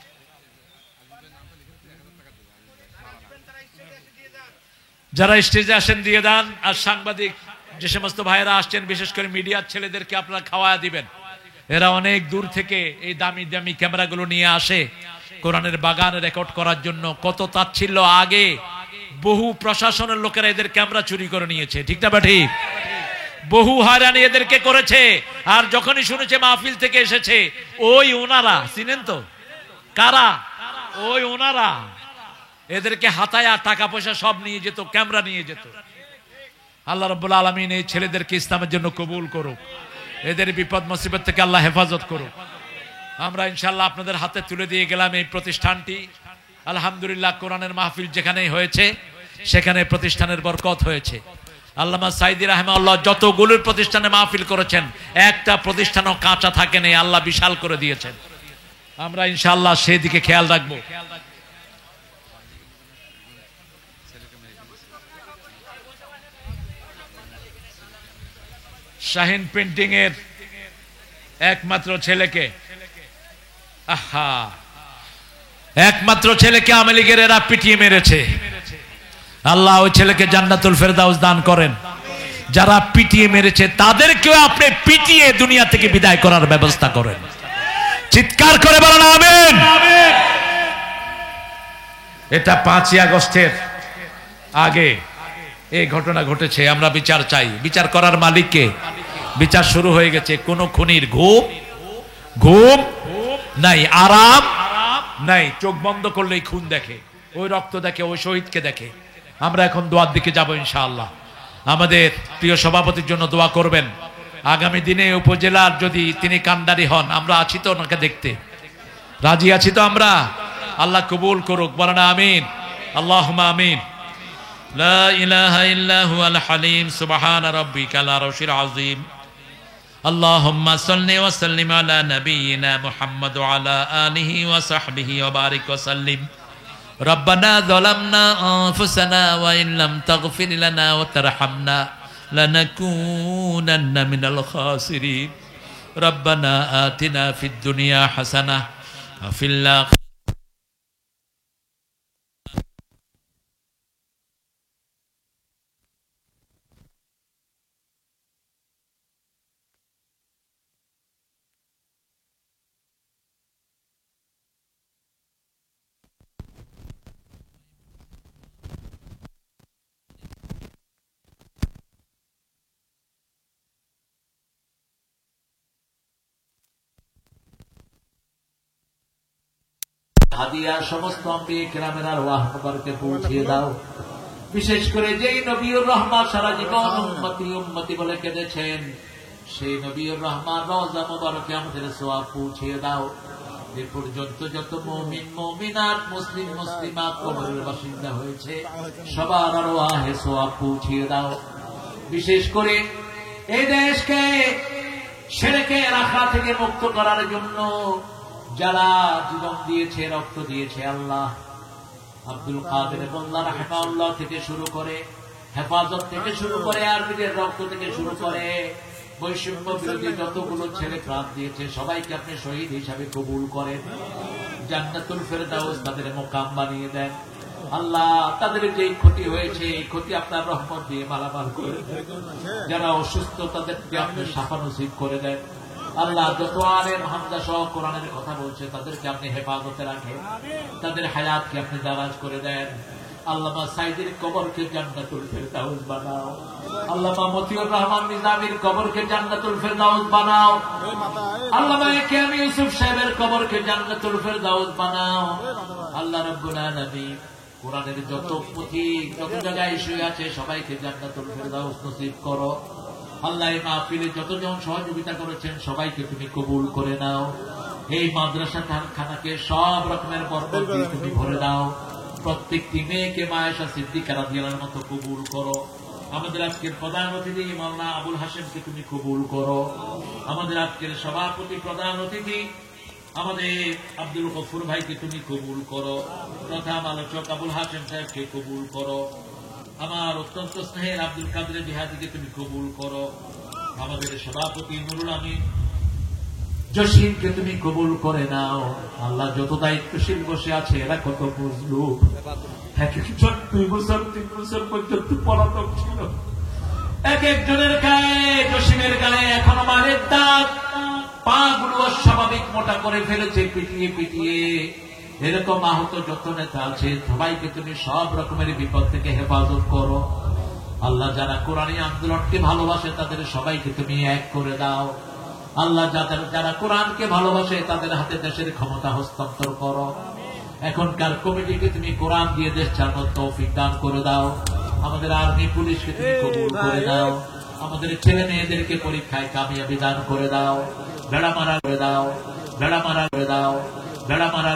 যারা স্টেজে আসেন দিয়ে দেন। আর সাংবাদিক যে সমস্ত ভাইয়েরা আসছেন, বিশেষ করে মিডিয়ার ছেলেদেরকে আপনারা খাওয়া দিবেন। এরা অনেক দূর থেকে এই দামি দামি ক্যামেরাগুলো নিয়ে আসে কোরআনের বাগান রেকর্ড করার জন্য। কত তাচ্ছিল্য! আগে বহু প্রশাসনের লোকেরা এদের ক্যামেরা চুরি করে নিয়েছে, ঠিক না বা ঠিক? বহু হয়রানি এদেরকে করেছে। আর যখনই শুনেছে মাহফিল থেকে এসেছে, ওই ওনারা, চিনেন তো কারা? ওই ওনারা এদেরকে হাতায়া টাকা পয়সা সব নিয়ে যেত, ক্যামেরা নিয়ে যেত। আল্লাহ রাব্বুল আলামিন এই ছেলেদেরকে ইসলামের জন্য কবুল করুক, এদের বিপদ মুসিবত থেকে আল্লাহ হেফাজত করুক। আমরা ইনশাআল্লাহ আপনাদের হাতে তুলে দিয়ে গেলাম এই প্রতিষ্ঠানটি। আলহামদুলিল্লাহ, কোরআনের মাহফিল যেখানেই হয়েছে সেখানে প্রতিষ্ঠানের বরকত হয়েছে। আল্লামা সাইদি রাহিমাহুল্লাহ যতগুলো প্রতিষ্ঠানে মাহফিল করেছেন, একটা প্রতিষ্ঠানও কাঁচা থাকেনি, আল্লাহ বিশাল করে দিয়েছেন। আমরা ইনশাআল্লাহ সেই দিকে খেয়াল রাখবো। শাহিন প্রিন্টিং এর একমাত্র ছেলেকে, আহা, একমাত্র ছেলেকে আওয়ামী লীগের এরা পিটিয়ে মেরেছে। আল্লাহ ওই ছেলেকে জান্নাতুল ফেরদাউস দান করেন। যারা পিটিয়ে মেরেছে তাদেরকেও আপনি পিটিয়ে দুনিয়া থেকে বিদায় করার ব্যবস্থা করেন। চিৎকার করে বলেন আমিন। এটা 5ই আগস্টের আগে এই ঘটনা ঘটেছে। আমরা বিচার চাই। বিচার করার মালিককে। বিচার শুরু হয়ে গেছে। কোন খুনির ঘুম নাই, আরাম নাই। চোখ বন্ধ করলেই খুন দেখে, ওই রক্ত দেখে, ওই শহীদকে দেখে। আমরা এখন দোয়ার দিকে যাব ইনশাআল্লাহ। আমাদের প্রিয় সভাপতির জন্য দোয়া করবেন। আগামী দিনে উপজেলার যদি তিনি কান্ডারি হন, আমরা আছি তো ওনাকে দেখতে, রাজি আছি তো আমরা। আল্লাহ কবুল করুক, বলেন আমিন। আল্লাহুম্মা আমিন। লা ইলাহা ইল্লা হুয়াল হালিম সুবহান রাব্বিকাল আরশিল আযীম। আল্লাহুম্মা সাল্লি ওয়া সাল্লিম আলা নাবিয়িনা মুহাম্মদ ওয়া আলা আলিহি ওয়া সাহবিহি ওয়া বারিক ওয়া সাল্লিম। রব্বানা যালামনা আনফুসানা ওয়া ইন লাম তাগফির লানা ওয়া তারহামনা লানাকুনান্না মিনাল খাসিরিন। রব্বানা আতিনা ফিদ দুনিয়া হাসানাহ ওয়া ফিল আখিরাতি হাদিয়া সমস্ত আম্বিয়া কিরামের আরওয়াহ মুবারকে পৌঁছিয়ে দাও। বিশেষ করে যেই নবীর রহমত সারা জীবন উম্মতি উম্মতি বলে কেঁদেছেন, সেই নবীর রহমান রওজা মুবারকে আমাদের সওয়াব পৌঁছিয়ে দাও। এ পর্যন্ত যত মুমিন মুমিনাত মুসলিম মুসলিমাত কবরের বাসিন্দা হয়েছে সবার আরওয়াহে সওয়াব পৌঁছিয়ে দাও। বিশেষ করে এই দেশকে শিরকের আখড়া থেকে মুক্ত করার জন্য যারা জীবন দিয়েছে, রক্ত দিয়েছে, আল্লাহ আব্দুল কাদের মোল্লা রাহিমাহুল্লাহ থেকে শুরু করে, হেফাজত থেকে শুরু করে, আরবিদের রক্ত থেকে শুরু করে, বৈষম্য বিরোধী যতগুলো ছেলে প্রাণ দিয়েছে সবাইকে আপনি শহীদ হিসাবে কবুল করেন। জান্নাতুল ফেরদাউস তাদের মোকাম বানিয়ে দেন। আল্লাহ তাদের যে ক্ষতি হয়েছে এই ক্ষতি আপনার রহমত দিয়ে মালামাল করে দেন। যারা অসুস্থ তাদেরকে আপনি শাফা নসিব করে দেন। আল্লাহ যত আলেম হামজা সহ কোরআনের কথা বলছে তাদেরকে আপনি হেফাজতে রাখেন, তাদের হায়াতকে আপনি দারাজ করে দেন। আল্লামা সাইদের কবরকে জান্নাতুল ফেরদাউস বানাও। আল্লামা মতিউর রহমান নিজামীর কবরকে জান্নাতুল ফেরদাউস বানাও। আল্লামা কেএম ইউসুফ সাহেবের কবরকে জান্নাতুল ফেরদাউস বানাও। আল্লাহ রাব্বুল আলামিন কোরআনের যত পুঁথি যত জায়গায় শুয়ে আছে সবাইকে জান্নাতুল ফেরদাউস নসিব করো। আল্লাহ এই মাহফিলে যতজন সহযোগিতা করেছেন সবাইকে তুমি কবুল করে নাও। এই মাদ্রাসা খানাকে সব রকমের বরকত দিয়ে তুমি ভরে দাও। প্রত্যেকটি মেয়েকে মায়েশা সিদ্দিকা রাদিয়াল্লাহু আনহার মতো কবুল করো। আমাদের আজকের প্রধান অতিথি মাওলানা আবুল হাশেমকে তুমি কবুল করো। আমাদের আজকের সভাপতি প্রধান অতিথি আমাদের আব্দুল গফুর ভাইকে তুমি কবুল করো। প্রধান আলোচক আবুল হাশেম সাহেবকে কবুল করো। আমার অত্যন্ত স্নেহের আব্দুল কাদের জিহাদিকে তুমি কবুল করো। আমাদের সভাপতি নুরুল আমিন জসিমকে তুমি কবুল করে নাও। আল্লাহ যত দায়িত্বশীল বসে আছে এরা কত বুঝলু, এক একজন 2 বছর 3 বছর পর্যন্ত পলাতক ছিল। এক একজনের গায়ে, জসিমের গায়ে এখনো মারের দাগ, পা গুলো অস্বাভাবিক মোটা করে ফেলেছে পিটিয়ে পিটিয়ে। এরকম আহত যত নেতা আছে সবাইকে তুমি সব রকমের বিপদ থেকে হেফাজত করো। আল্লাহ যারা কোরআনী আন্দোলনকে ভালোবাসে তাদের সবাইকে তুমি এক করে দাও। আল্লাহ যারা কোরআনকে ভালোবাসে তাদের হাতে দেশের ক্ষমতা হস্তান্তর করো। এখনকার কমিটিকে তুমি কোরআন দিয়ে দেশ চালানোর তৌফিক দান করে দাও। আমাদের আর্মি পুলিশকে তুমি কবুল করে দাও। আমাদের ছেলে মেয়েদেরকে পরীক্ষায় কামিয়াবি দান করে দাও। বেড়া মারা করে দাও, বেড়া মারা করে দাও, বেড়া মারা